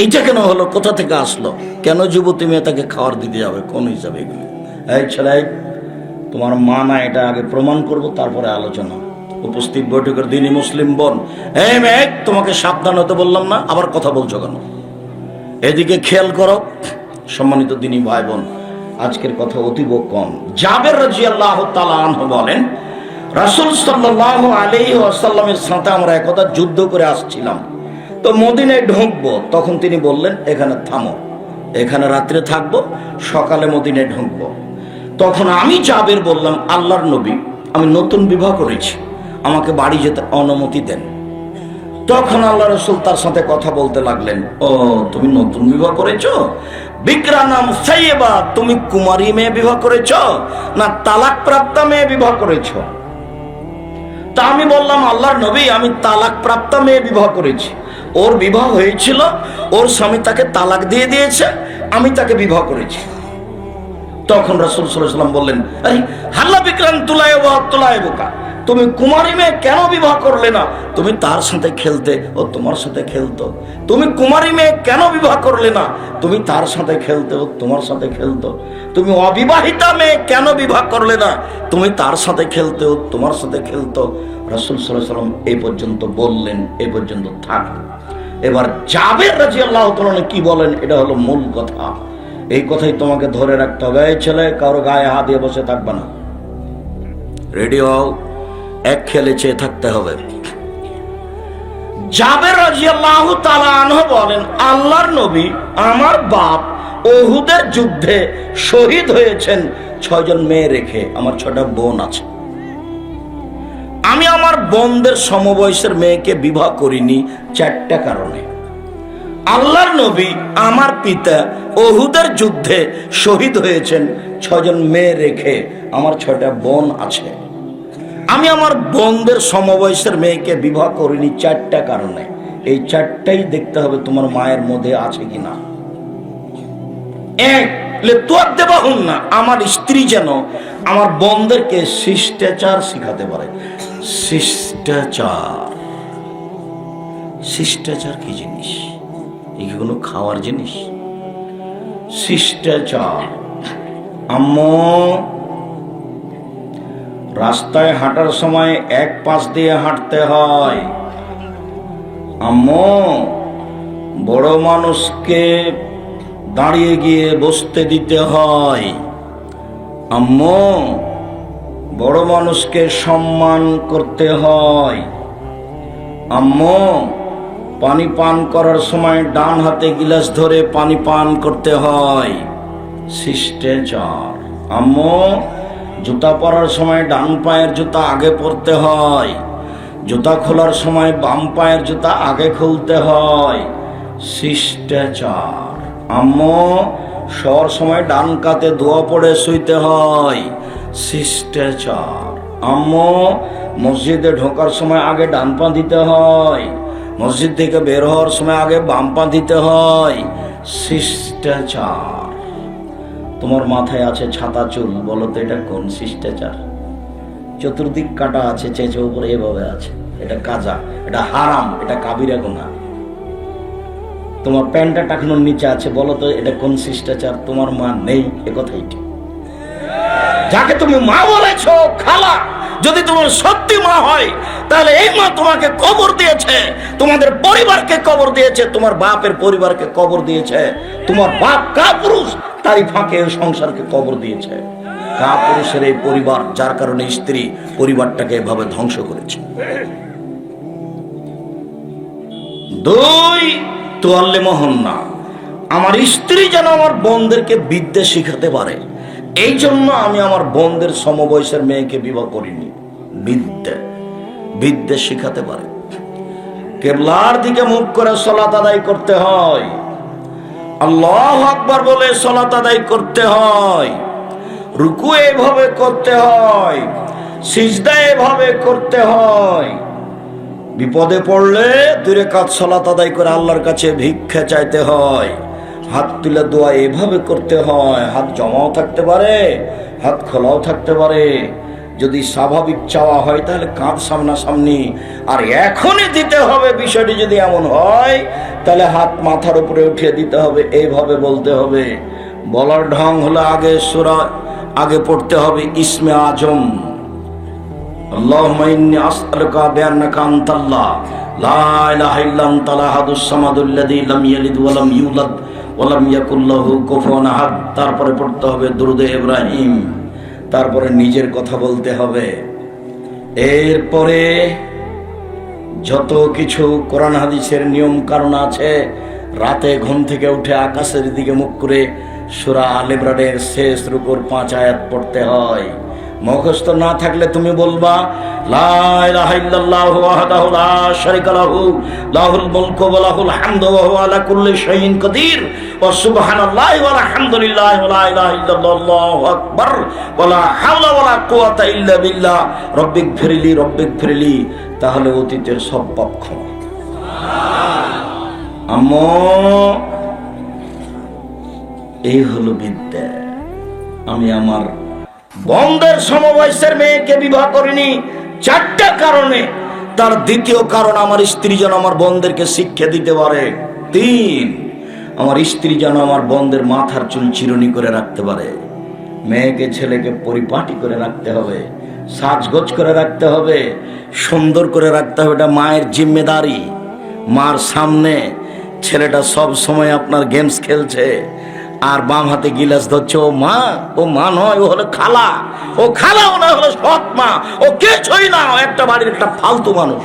এইটা কেন হলো, কোথা থেকে আসলো, কেন যুবতী মেয়ে তাকে খাবার দিতে যাবে, কোন হিসাবে এগুলি? এই ছেলে, তোমার মা না, এটা আগে প্রমাণ করব, তারপরে আলোচনা। উপস্থিত বৈঠকের দিনই মুসলিম বোন, এই মেয়ে, তোমাকে সাবধান হতে বললাম না, আবার কথা বলছো কেন? এদিকে খেয়াল করো। সম্মানিত দিনী ভাই বোন, আজকের কথা অতীব কম। জাবের রাদিয়াল্লাহু তাআলা আনহু বলেন, রাসূল সাল্লাল্লাহু আলাইহি ওয়াসাল্লামের সাথে আমরা একদা যুদ্ধ করে আসছিলাম, তো মদিনায় ঢুকবো। তখন তিনি বললেন, এখানে থামো, এখানে রাত্রে থাকবো, সকালে মদিনায় ঢুকবো। তখন আমি জাবের বললাম, আল্লাহর নবী, আমি নতুন বিবাহ করেছি, আমাকে বাড়ি যেতে অনুমতি দেন। তখন আল্লাহ রাসূল তার সাথে কথা বলতে লাগলেন, ও তুমি নতুন বিবাহ করেছো? বিকরা নাম সাইয়েবা, তুমি কুমারী মেয়ে বিবাহ করেছো না তালাক প্রাপ্তা মেয়ে বিবাহ করেছো? তা আমি বললাম, আল্লাহর নবী, আমি তালাক প্রাপ্তা মেয়ে বিবাহ করেছি। ওর বিবাহ হয়েছিল, ওর স্বামী তাকে তালাক দিয়ে দিয়েছে, আমি তাকে বিবাহ করেছি। তখন রাসূল সাল্লাল্লাহু আলাইহি ওয়াসাল্লাম বললেন, আরে হাল্লা বিকরান তুলাইবুকা, তুমি কুমারী মেয়ে কেন বিবাহ করলে না? তুমি তার সাথে খেলতে, ও তোমার সাথে খেলতো। তুমি কুমারী মেয়ে কেন বিবাহ করলে না? তুমি তার সাথে খেলতে, ও তোমার সাথে খেলতো। তুমি অবিবাহিতা মেয়ে কেন বিবাহ করলে না? তুমি তার সাথে খেলতে, ও তোমার সাথে খেলতো। রাসূল সাল্লাল্লাহু আলাইহি ওয়াসাল্লাম এই পর্যন্ত বললেন, এই পর্যন্ত থাক। এবার জাবের রাদিয়াল্লাহু তাআলা কি বলেন, এটা হলো মূল কথা। এই কথাই তোমাকে ধরে রাখতে হবে। এই ছেলে, কারো গায়ে হাত দিয়ে বসে থাকবে না, রেডি হও, এক খেলে চেয়ে থাকতে হবে। জাবের রাদিয়াল্লাহু তাআলা আনহু বলেন, আল্লাহর নবী, আমার বাপ উহুদের যুদ্ধে শহীদ হয়েছেন 6 জন মেয়ে রেখে, আমার 6টা বোন আছে। আমি আমার বোনদের সমবয়সের মেয়েকে বিবাহ করিনি 4টা কারণে। আল্লাহর নবী, আমার পিতা উহুদের যুদ্ধে শহীদ হয়েছেন 6 জন মেয়ে রেখে, আমার 6টা বোন আছে। আমি আমার বোনদের সমবয়সের মেয়েকে বিবাহ করিনি 4টা কারণে। এই 4টাই দেখতে হবে তোমার মায়ের মধ্যে আছে কিনা। এক, না, আমার স্ত্রী যেন আমার বোনদেরকে শিষ্টাচার শিখাতে পারে। শিষ্টাচার, শিষ্টাচার কি জিনিস? এই কি কোনো খাওয়ার জিনিস? শিষ্টাচার। আম্মু, রাস্তায় হাঁটার সময় এক পাশ দিয়ে হাঁটতে হয়। আম্মু, বড় মানুষকে দাঁড়িয়ে গিয়ে বসতে দিতে হয়। আম্মু, বড় মানুষকে সম্মান করতে হয়। আম্মু, পানি পান করার সময় ডান হাতে গিলাস ধরে পানি পান করতে হয়। শিষ্টাচার। আম্মু, জুতা পরার সময় ডান পায়ের জুতা আগে পরতে হয়, জুতা খোলার সময় বাম পায়ের জুতা আগে খুলতে হয়। শিষ্টাচার। আম্মু, শোয়ার সময় ডান কাতে দোয়া পড়ে শুইতে হয়। শিষ্টাচার। আম্মু, মসজিদে ঢোকার সময় আগে ডান পা দিতে হয়, মসজিদ থেকে বের হওয়ার সময় আগে বাম পা দিতে হয়। শিষ্টাচার। তোমার মাথায় আছে ছাতা চুল, বলো তো এটা কোন শিষ্টাচার? চতুর্দিক কাটা আছে, চেঁচে উপরে এভাবে আছে, এটা কাজা, এটা হারাম, এটা কাবিরা গুনাহ। তোমার প্যান্টটা টাকানোর নিচে আছে, বলো তো এটা কোন শিষ্টাচার? তোমার মা নেই, এ কথাই ঠিক। যাকে তুমি মা বলেছ, খালা, যদি তোমার সত্যি মা হয়, তাহলে এই মা তোমাকে কবর দিয়েছে, তোমাদের পরিবারকে কবর দিয়েছে, তোমার বাপের পরিবারকে কবর দিয়েছে। তোমার বাপ কাপুরুষ, তারই ফাঁকে সংসারকে কবর দিয়েছে। কাপুরুষের এই পরিবার, যার কারণে স্ত্রী পরিবারটাকে এভাবে ধ্বংস করেছে। 2, তোয়াল্লে মোহন্না, আমার স্ত্রী যেন আমার বোনদেরকে বিদ্যা শিখাতে পারে, এই জন্য আমি আমার বোনদের সমবয়সের মেয়েকে বিবাহ করিনি। বিদ্যা শিখাতে পারে। কিবলার দিকে মুখ করে সালাত আদায় করতে হয়, আল্লাহু আকবার বলে সালাত আদায় করতে হয়, রুকু এভাবে করতে হয়, সিজদা এভাবে করতে হয়। বিপদে পড়লে 2 রাকাত সালাত আদায় করে আল্লাহর কাছে ভিক্ষা চাইতে হয়। হাত তুলে দোয়া এভাবে করতে হয়। হাত জমাও থাকতে পারে, হাত খোলাও থাকতে পারে। যদি স্বাভাবিক চাওয়া হয় তাহলে কাঁধ সামনাসামনি, আর এখনই দিতে হবে। বিষয়টি যদি এমন হয় তাহলে হাত মাথার উপরে উঠিয়ে দিতে হবে, এইভাবে বলতে হবে। বলার ঢং হলো আগে সূরা আগে পড়তে হবে ইসমে আজম, আল্লাহুম্মা ইন্নী আসআলুকা বিআন্নাকা আনতাল্লাহ লা ইলাহা ইল্লা আনতাল আহাদুস সামাদুল্লাযী লাম ইয়ালিদ ওয়া লাম ইউলাদ ওয়া লাম ইয়াকুল লাহু কুফুয়ান আহাদ। তারপরে পড়তে হবে দুরুদে ইব্রাহিম, তারপরে নিজের কথা বলতে হবে। এরপরে যত কিছু কোরআন হাদিসের নিয়ম কারণ আছে, রাতে ঘুম থেকে উঠে আকাশের দিকে মুখ করে সূরা আল ইমরানের শেষ রুকুর 5 আয়াত পড়তে হয়। মুখস্থ না থাকলে তুমি বলবা লা ইলাহা ইল্লাল্লাহু ওয়াহদাহু লা শারীকা লাহু লাহুল মুলকু ওয়া লাহুল হামদু ওয়া হুয়া আলা কুল্লি শাইইন কাদির ওয়া সুবহানাল্লাহি ওয়া আলহামদুলিল্লাহি ওয়া লা ইলাহা ইল্লাল্লাহু আল্লাহু আকবার ওয়া লা হাওলা ওয়া লা কুওয়াতা ইল্লা বিল্লাহ রব্বিগফিরলি রব্বিগফিরলি। তাহলে অতীতের সব পাপ ক্ষমা। আম্মু, এই হলো বিদ্যা। আমি আমার বন্ধের সমবয়সের মেয়েকে বিবাহ করিনি 4টা কারণে। তার দ্বিতীয় কারণ, আমার স্ত্রী যেন আমার বোনদেরকে শিক্ষা দিতে পারে। 3, আমার স্ত্রী যেন আমার বোনদের মাথার চুল চিরুনি করে রাখতে পারে। মেয়েকে ছেলেকে পরিপাটি করে রাখতে হবে, সাজগোজ করে রাখতে হবে, সুন্দর করে রাখতে হবে। এটা মায়ের জিম্মেদারি। মার সামনে ছেলেটা সব সময় আপনার গেমস খেলছে আর বাম হাতে গিলাস ধরছে, ও মা নয়, ও হলো খালা। ও খালাও না, হলো সৎ মা। ও কিছুই না, একটা বাড়ির একটা ফালতু মানুষ।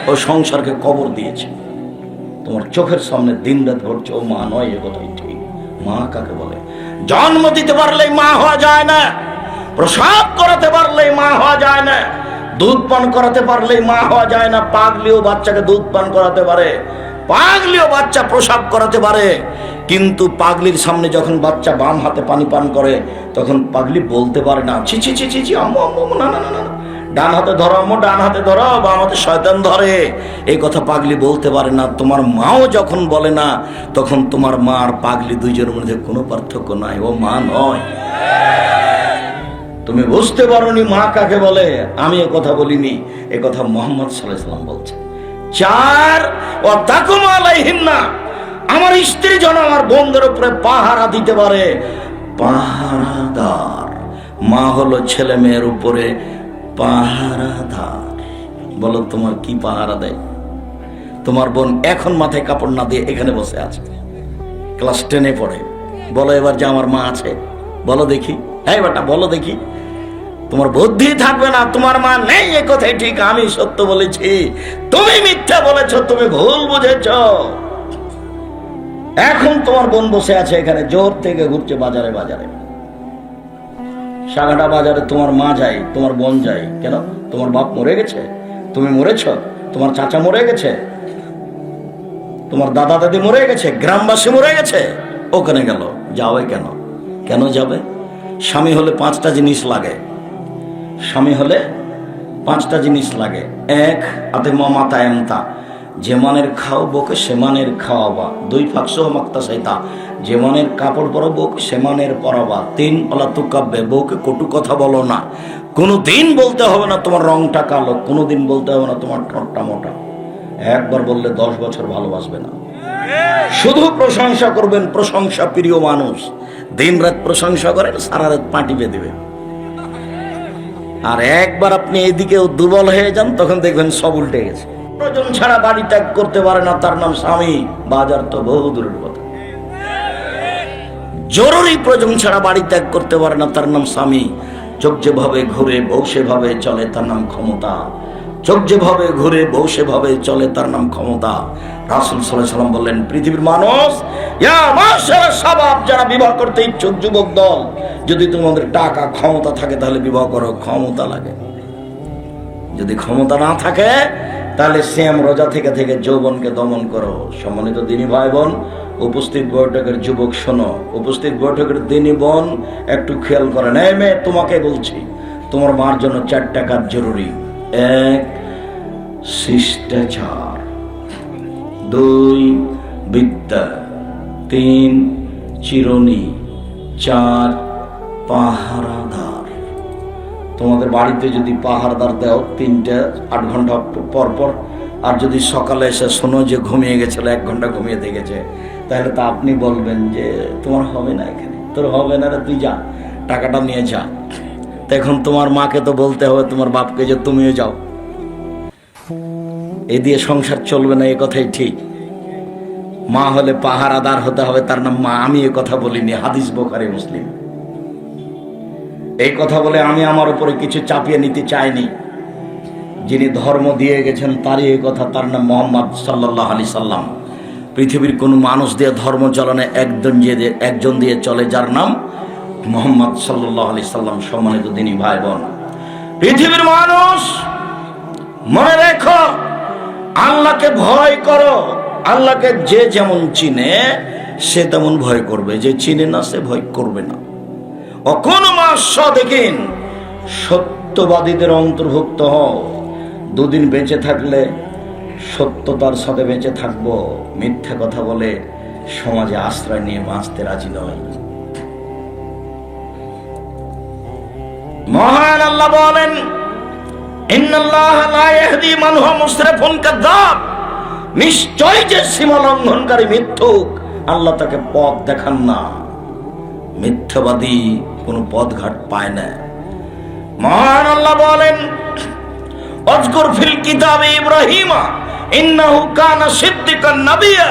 ও সংসারকে কবর দিয়েছে। তোমার চোখের সামনে দিন রাত ঘটছে, ও মা নয়, এ কথাই ঠিক। মা কাকে বলে? জন্ম দিতে পারলেই মা হওয়া যায় না, প্রসাব করাতে পারলেই মা হওয়া যায় না, দুধ পান করাতে পারলেই মা হওয়া যায় না। পাগলিও বাচ্চাকে দুধ পান করাতে পারে, পাগলিও বাচ্চা প্রসাব করাতে পারে, কিন্তু পাগলির সামনে যখন বাচ্চা বাম হাতে পানি পান করে তখন পাগলি বলতে পারে না, ছি ছি ছি ছি ছি আম্মু আম্মু, না না না, ডান হাতে ধরো আম্মু, ডান হাতে ধরো, বাম হাতে শয়তান ধরে। এই কথা পাগলি বলতে পারে না। তোমার মাও যখন বলে না, তখন তোমার মা আর পাগলি দুইজনের মধ্যে কোনো পার্থক্য নাই। ও মা নয়। তুমি বুঝতে পারোনি মা কাকে বলে। আমি এ কথা বলিনি, এ কথা মুহাম্মদ সাল্লাল্লাহু আলাইহি ওয়াসাল্লাম বলছে। 4, ও তাকুম আলাইহিন্না, আমার স্ত্রী যেন আমার বোনদের উপরে পাহারা দিতে পারে। পাহারাদার মা হলো ছেলে মেয়ের উপরে পাহারাদার। বলো, তোমার কি পাহারা দেয়? তোমার বোন এখন মাথায় কাপড় না দিয়ে এখানে বসে আছে, ক্লাস 10-এ পড়ে। বলো এবার যে আমার মা আছে, বলো দেখি। হ্যাঁ বেটা, বলো দেখি। তোমার বুদ্ধি থাকবে না, তোমার মা নেই, এ কথাই ঠিক। আমি সত্য বলেছি, তুমি মিথ্যা বলেছ, তুমি ভুল বুঝেছ। এখন তোমার বোন বসে আছে এখানে, জোর থেকে ঘুরছে বাজারে বাজারে, সাগাটা বাজারে। তোমার মা যায়, তোমার বোন যায়। কেন? তোমার বাপ মরে গেছে, তুমি মরেছ, তোমার চাচা মরে গেছে, তোমার দাদা দাদি মরে গেছে, গ্রামবাসী মরে গেছে, ওখানে গেল। যাবে কেন? কেন যাবে? স্বামী হলে 5টা জিনিস লাগে। স্বামী হলে 5টা জিনিস লাগে। 1, আতে মাতা এমতা, যে মানের খাও বউকে সে মানের খাওয়াবা। 2, ফাঁকসহ মাক্তা সাইতা, যে মানের কাপড় পরো বউকে সে মানের পরাবা। 3, অলা তুকাব্বে, বউকে কটু কথা বলো না। কোনো দিন বলতে হবে না তোমার রংটা কালো, কোনো দিন বলতে হবে না তোমার ঠোঁটটা মোটা। একবার বললে 10 বছর ভালোবাসবে না। শুধু প্রশংসা করবেন, প্রশংসা প্রিয় মানুষ। দিন রাত প্রশংসা করেন, সারা রাত পাটি বেঁধে। আর একবার আপনি এদিকেও দুর্বল হয়ে যান, তখন দেখবেন সব উল্টে গেছে। প্রয়োজন ছাড়া বাড়ি ত্যাগ করতে পারে না, তার নাম স্বামী। বাজার তো বহু দূরের কথা। জরুরি প্রয়োজন ছাড়া বাড়ি ত্যাগ করতে পারে না, তার নাম স্বামী। চোখ যেভাবে ঘুরে বউ সেভাবে চলে, তার নাম ক্ষমতা। চোখ যেভাবে ঘুরে বউ সেভাবে চলে, তার নাম ক্ষমতা। রাসূল সাল্লাল্লাহু আলাইহি ওয়াসাল্লাম বললেন, পৃথিবীর মানুষ, ইয়া মাশাআল্লাহ শাবাব, যারা বিবাহ করতে ইচ্ছুক যুবক দল, যদি তোমাদের টাকা ক্ষমতা থাকে তাহলে বিবাহ করো। ক্ষমতা লাগে। যদি ক্ষমতা না থাকে তাহলে সিয়াম রোজা থেকে থেকে যৌবনকে দমন করো। সম্মানিত দিনী ভাই বোন, উপস্থিত বৈঠকের যুবক শোনো, উপস্থিত বৈঠকের দিনী বোন একটু খেয়াল করেন। এই মেয়ে, তোমাকে বলছি, তোমার মার জন্য 4টা কাজ জরুরি। 1, শিষ্টাচার। 2, বিদ্যা। 3, চিরুনি। 4, পাহারাদার। তোমাদের বাড়িতে যদি পাহারাদার দাও 3-8 ঘন্টা পর পর, আর যদি সকালে এসে শোনো যে ঘুমিয়ে গেছিল, 1 ঘন্টা ঘুমিয়ে গেছে, তাহলে তো আপনি বলবেন যে তোমার হবে না, এখানে তোর হবে না রে, তুই যা, টাকাটা নিয়ে যা। তো এখন তোমার মাকে তো বলতে হবে, তোমার বাপকে, যে তুমিও যাও। এ দিয়ে সংসার চলবে না, এ কথাই ঠিক। মা হলে পাহারাদার হতে হবে, তার নাম মা। আমি এ কথা বলিনি, হাদিস বুখারী মুসলিম। এই কথা বলে আমি আমার উপরে কিছু চাপিয়ে নিতে চাইনি। যিনি ধর্ম দিয়ে গেছেন তারই এই কথা, তার নাম মুহাম্মদ সাল্লাল্লাহু আলাইহি সাল্লাম। পৃথিবীর কোনো মানুষ দিয়ে ধর্ম চলনে একজন দিয়ে চলে, যার নাম মুহাম্মদ সাল্লাল্লাহু আলাইহি সাল্লাম। সম্মানিত দিনী ভাই বোন, পৃথিবীর মানুষ মনে রেখো, আল্লাহকে ভয় করো। আল্লাহকে যে যেমন চিনে সে তেমন ভয় করবে, যে চিনে না সে ভয় করবে না। অকুন মা সাদিকিন, সত্যবাদীদের অন্তর্ভুক্ত হও। 2 দিন বেঁচে থাকলে সত্যতার সাথে বেঁচে থাকবো, মিথ্যা কথা বলে সমাজে আশ্রয় নিয়ে বাঁচতে রাজি নয়। মহান আল্লাহ বলেন, ইন্নাল্লাহা লা ইয়াহদি মান হুয়া মুসরিফুন কাযাব, নিশ্চয় যে সীমা লঙ্ঘনকারী মিথ্যুক, আল্লাহ তাকে পথ দেখান না। মিথ্যাবাদী কোনো পথঘাট পায় না। মহান আল্লাহ বলেন, আযকুর ফিল কিতাবে ইব্রাহিম ইন্নাহু কানা সিদ্দিকান নাবিয়্যা।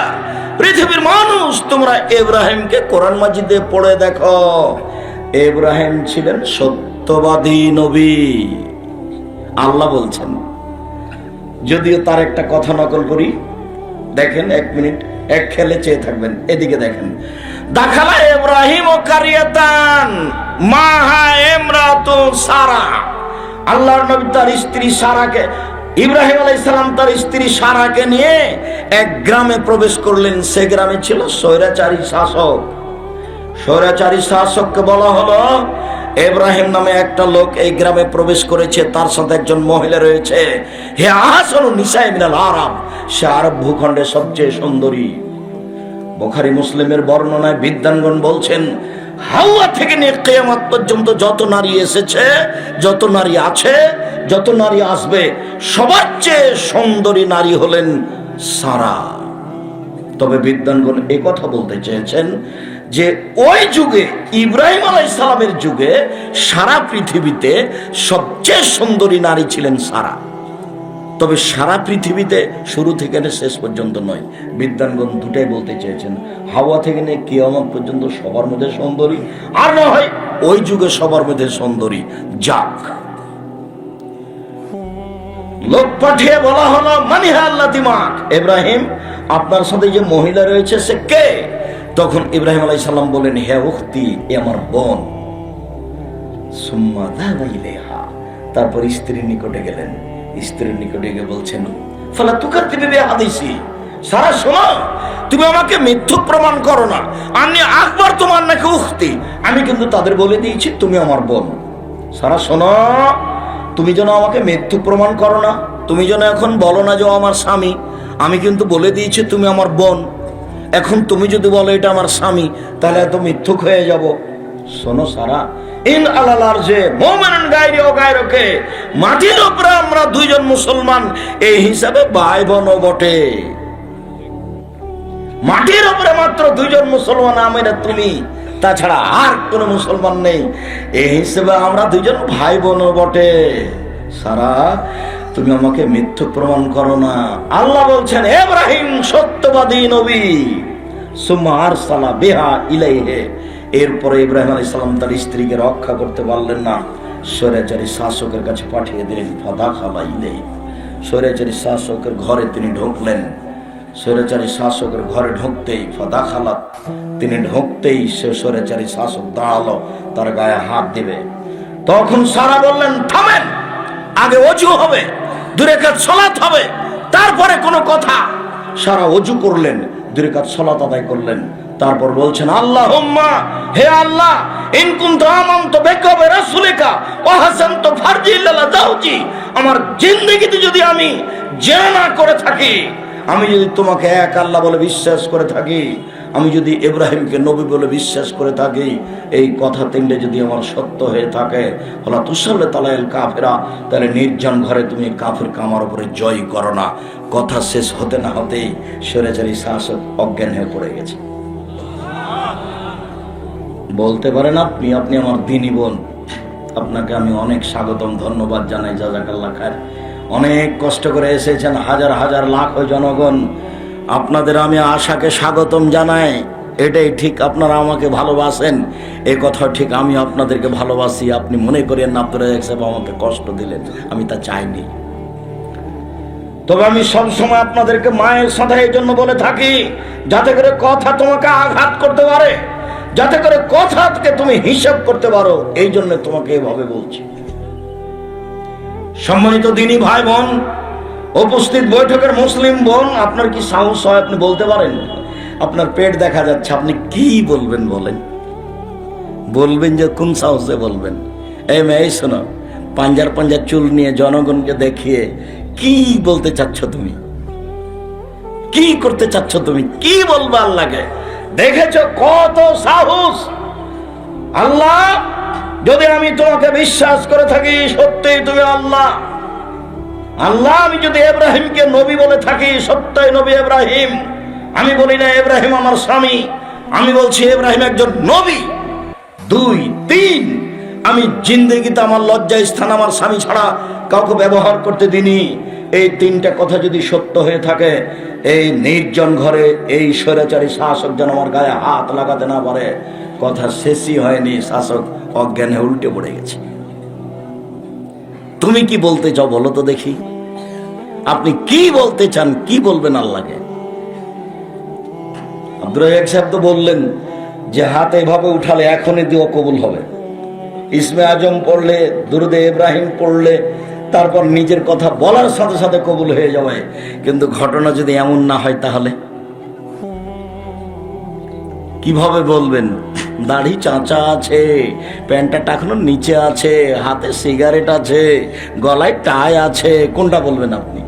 পৃথিবীর মানুষ, তোমরা ইব্রাহিমকে কোরআন মাজিদে পড়ে দেখো। ইব্রাহিম ছিলেন সত্যবাদী নবী, আল্লাহ বলছেন। যদিও তার একটা কথা নকল করি, দেখেন 1 মিনিট এক খেলে চেয়ে থাকবেন, এদিকে দেখেন। দাখালা ইব্রাহিম ও কারিয়াতান মাহা ইমরাতু সারা। আল্লাহর নবী তার স্ত্রী সারাকে, ইব্রাহিম আলাইহিস সালাম তার স্ত্রী সারাকে নিয়ে এক গ্রামে প্রবেশ করলেন। সে গ্রামে ছিল স্বৈরাচারী শাসক। স্বৈরাচারী শাসককে বলা হলো, ইব্রাহিম নামে একটা লোক এই গ্রামে প্রবেশ করেছে, তার সাথে একজন মহিলা রয়েছে। হে আহসানু নিসাই মিনাল আরব, সে আরব ভূখণ্ডের সবচেয়ে সুন্দরী। বুখারী মুসলিমের বর্ণনায় বিদ্বানগণ বলছেন, হাওয়া থেকে নিয়ে কিয়ামত পর্যন্ত যত নারী এসেছে, যত নারী আছে, যত নারী আসবে, সবার চেয়ে সুন্দরী নারী হলেন সারা। তবে বিদ্বানগণ এই কথা বলতে চেয়েছেন যে ওই যুগে, ইব্রাহিম আলাইহিস সালামের যুগে, সারা পৃথিবীতে সবচেয়ে সুন্দরী নারী ছিলেন সারা। তবে সারা পৃথিবীতে শুরু থেকে শেষ পর্যন্ত নয়, বিদ্বানগণ দুটাই বলতে চেয়েছেন। হাওয়া থেকে নিয়ে কিয়ামত পর্যন্ত সবার মধ্যে সুন্দরী, আর না হয় ওই যুগে সবার মধ্যে সুন্দরী। যাক, লোক পাঠিয়ে বলা হলো, মানিহা আল্লাহ দিমাক, ইব্রাহিম আপনার সাথে যে মহিলা রয়েছে সে কে? তখন ইব্রাহিম আলাইহিস সালাম বলেন, হে উখতি, এ আমার বোন। সুম্মা যাবা ইলাইহা, তারপর স্ত্রীর নিকটে গেলেন। স্ত্রীর নিকটে গিয়ে বলছেন, ফালা তুকাদ্দিবি বিহাদিসি, সারা শোনো, তুমি আমাকে মিথ্যুক প্রমাণ করো না। আমি আকবার তোমার নাকি উখতি, আমি কিন্তু তাদের বলে দিয়েছি তুমি আমার বোন। সারা শোনো, তুমি যেন আমাকে মিথ্যুক প্রমাণ করো না, তুমি যেন এখন বলো না যে আমার স্বামী। আমি কিন্তু বলে দিয়েছি তুমি আমার বোন। এখন তুমি যদি বলো এটা আমার স্বামী, তাহলে এত মিথ্যুক হয়ে যাব। শোনো সারা, ইন আলালার যে মুমিনুন গায়রি ও গায়রকে, মাটির উপরে আমরা 2 জন মুসলমান, এই হিসাবে ভাই বোনও বটে। মাটির উপরে মাত্র 2 জন মুসলমান, আমি না তুমি, তাছাড়া আর কোন মুসলমান নেই। এই হিসেবে আমরা 2 জন ভাই বোনও বটে। সারা, তুমি আমাকে মিথ্যুক প্রমাণ করো না। আল্লাহ বলছেন, ইব্রাহিম সত্যবাদী নবী। সুম্মা আরসালা বিহা ইলাইহি, এরপরে ইব্রাহিম আলাইহিস সালাম তার স্ত্রীকে রক্ষা করতে পারলেন না, স্বৈরাচারী শাসকের কাছে পাঠিয়ে দিলেন। ফাদাখালা ইলাইহি, স্বৈরাচারী শাসকের ঘরে তিনি ঢুকলেন। স্বৈরাচারী শাসকের ঘরে ঢুকতেই, ফাদাখালাত, তিনি ঢুকতেই সে স্বৈরাচারী শাসক দাঁড়ালো, তার গায়ে হাত দিবে। তখন সারা বললেন, থামেন, আগে ওযু হবে, 2 রাকাত সালাত হবে, তারপরে কোনো কথা। সারা ওযু করলেন, 2 রাকাত সালাত আদায় করলেন। তারপর বলছেন, আল্লাহুম্মা, হে আল্লাহ, ইন কুনতু আমানতু বিকা ওয়া রাসূলিকা ওয়া হাসানতু ফারজি ইল্লা যাওজি, আমার জিন্দেগিতে যদি আমি জিনা না করে থাকি, আমি যদি তোমাকে এক আল্লাহ বলে বিশ্বাস করে থাকি, আমি যদি ইব্রাহিমকে নবী বলে বিশ্বাস করে থাকি, এই কথা তিনটে যদি আমার সত্য হয়ে থাকে, হলা তুসাল্লে তালাইল কাফেরা, তাহলে নির্জন ঘরে তুমি কাফের কামার উপরে জয় করো না। কথা শেষ হতে না হতেই স্বৈরাচারী শাসক অজ্ঞান হয়ে পড়ে গেছে। বলতে পারেন আপনি আমার দিনী বোন, আপনাকে আমি অনেক স্বাগতম, ধন্যবাদ জানাই, জাযাকাল্লাহ খায়ের। অনেক কষ্ট করে এসেছেন, হাজার হাজার লাখ জনগণ, আপনাদের আমি আশাকে স্বাগতম জানাই। এটাই ঠিক, আপনারা আমাকে ভালোবাসেন, এ কথা ঠিক, আমি আপনাদেরকে ভালোবাসি। আপনি মনে করেন না আব্দুর রাজ্জাক সাহেব আমাকে কষ্ট দিলেন, আমি তা চাইনি। তবে আমি সবসময় আপনাদেরকে মায়ের সাথে এই জন্য বলে থাকি, যাতে করে কথা তোমাকে আঘাত করতে পারে, যাতে করে কথা থেকে তুমি হিসাব করতে পারো, এই জন্য তোমাকে এভাবে বলছি। সম্মানিত দিনী ভাই বোন, উপস্থিত বৈঠকের মুসলিম বোন, আপনার কি সাহস হয় আপনি বলতে পারেন? আপনার পেট দেখা যাচ্ছে, আপনি কি বলবেন বলেন? বলবেন যে কোন সাহসে বলবেন? এই মেয়ে শোনো, পাঞ্জার চুল নিয়ে জনগণকে দেখিয়ে কি বলতে চাচ্ছ তুমি? কি করতে চাচ্ছ তুমি? কি বলবা আল্লাহকে? দেখেছো কত সাহস? আল্লাহ, যদি আমি তোমাকে বিশ্বাস করে থাকি, সত্যিই তুমি আল্লাহ। আল্লাহ, আমি যদি ইব্রাহিমকে নবী বলে থাকি, সত্যই নবী ইব্রাহিম। আমি বলি না ইব্রাহিম আমার স্বামী, আমি বলছি ইব্রাহিম একজন নবী। 2, 3, আমি জিন্দেগিতে আমার লজ্জা স্থান আমার স্বামী ছাড়া কাউকে ব্যবহার করতে দিনি। এই 3টা কথা যদি সত্য হয়ে থাকে, এই নির্জন ঘরে এই স্বৈরাচারী শাসক যেন আমার গায়ে হাত লাগাতে না পারে। কথা শেষই হয়নি, শাসক অজ্ঞানে উল্টে পড়ে গেছে। তুমি কি বলতে চাও বলো তো দেখি? আপনি কি বলতে চান? কি বলবেন আল্লাহকে? আব্দুর রাজ্জাক সাহেব তো বললেন যে হাত এভাবে উঠালে এখনই দোয়া কবুল হবে, ইসমে আজম পড়লে, দুরুদে ইব্রাহিম পড়লে, তারপর নিজের কথা বলার সাথে সাথে কবুল হয়ে যাবে। কিন্তু ঘটনা যদি এমন না হয়, তাহলে কিভাবে বলবেন? দাড়ি চাঁচা আছে, প্যান্টটা টাকানোর নিচে আছে, হাতে সিগারেট আছে, গলায় টাই আছে, কোনটা বলবেন আপনি?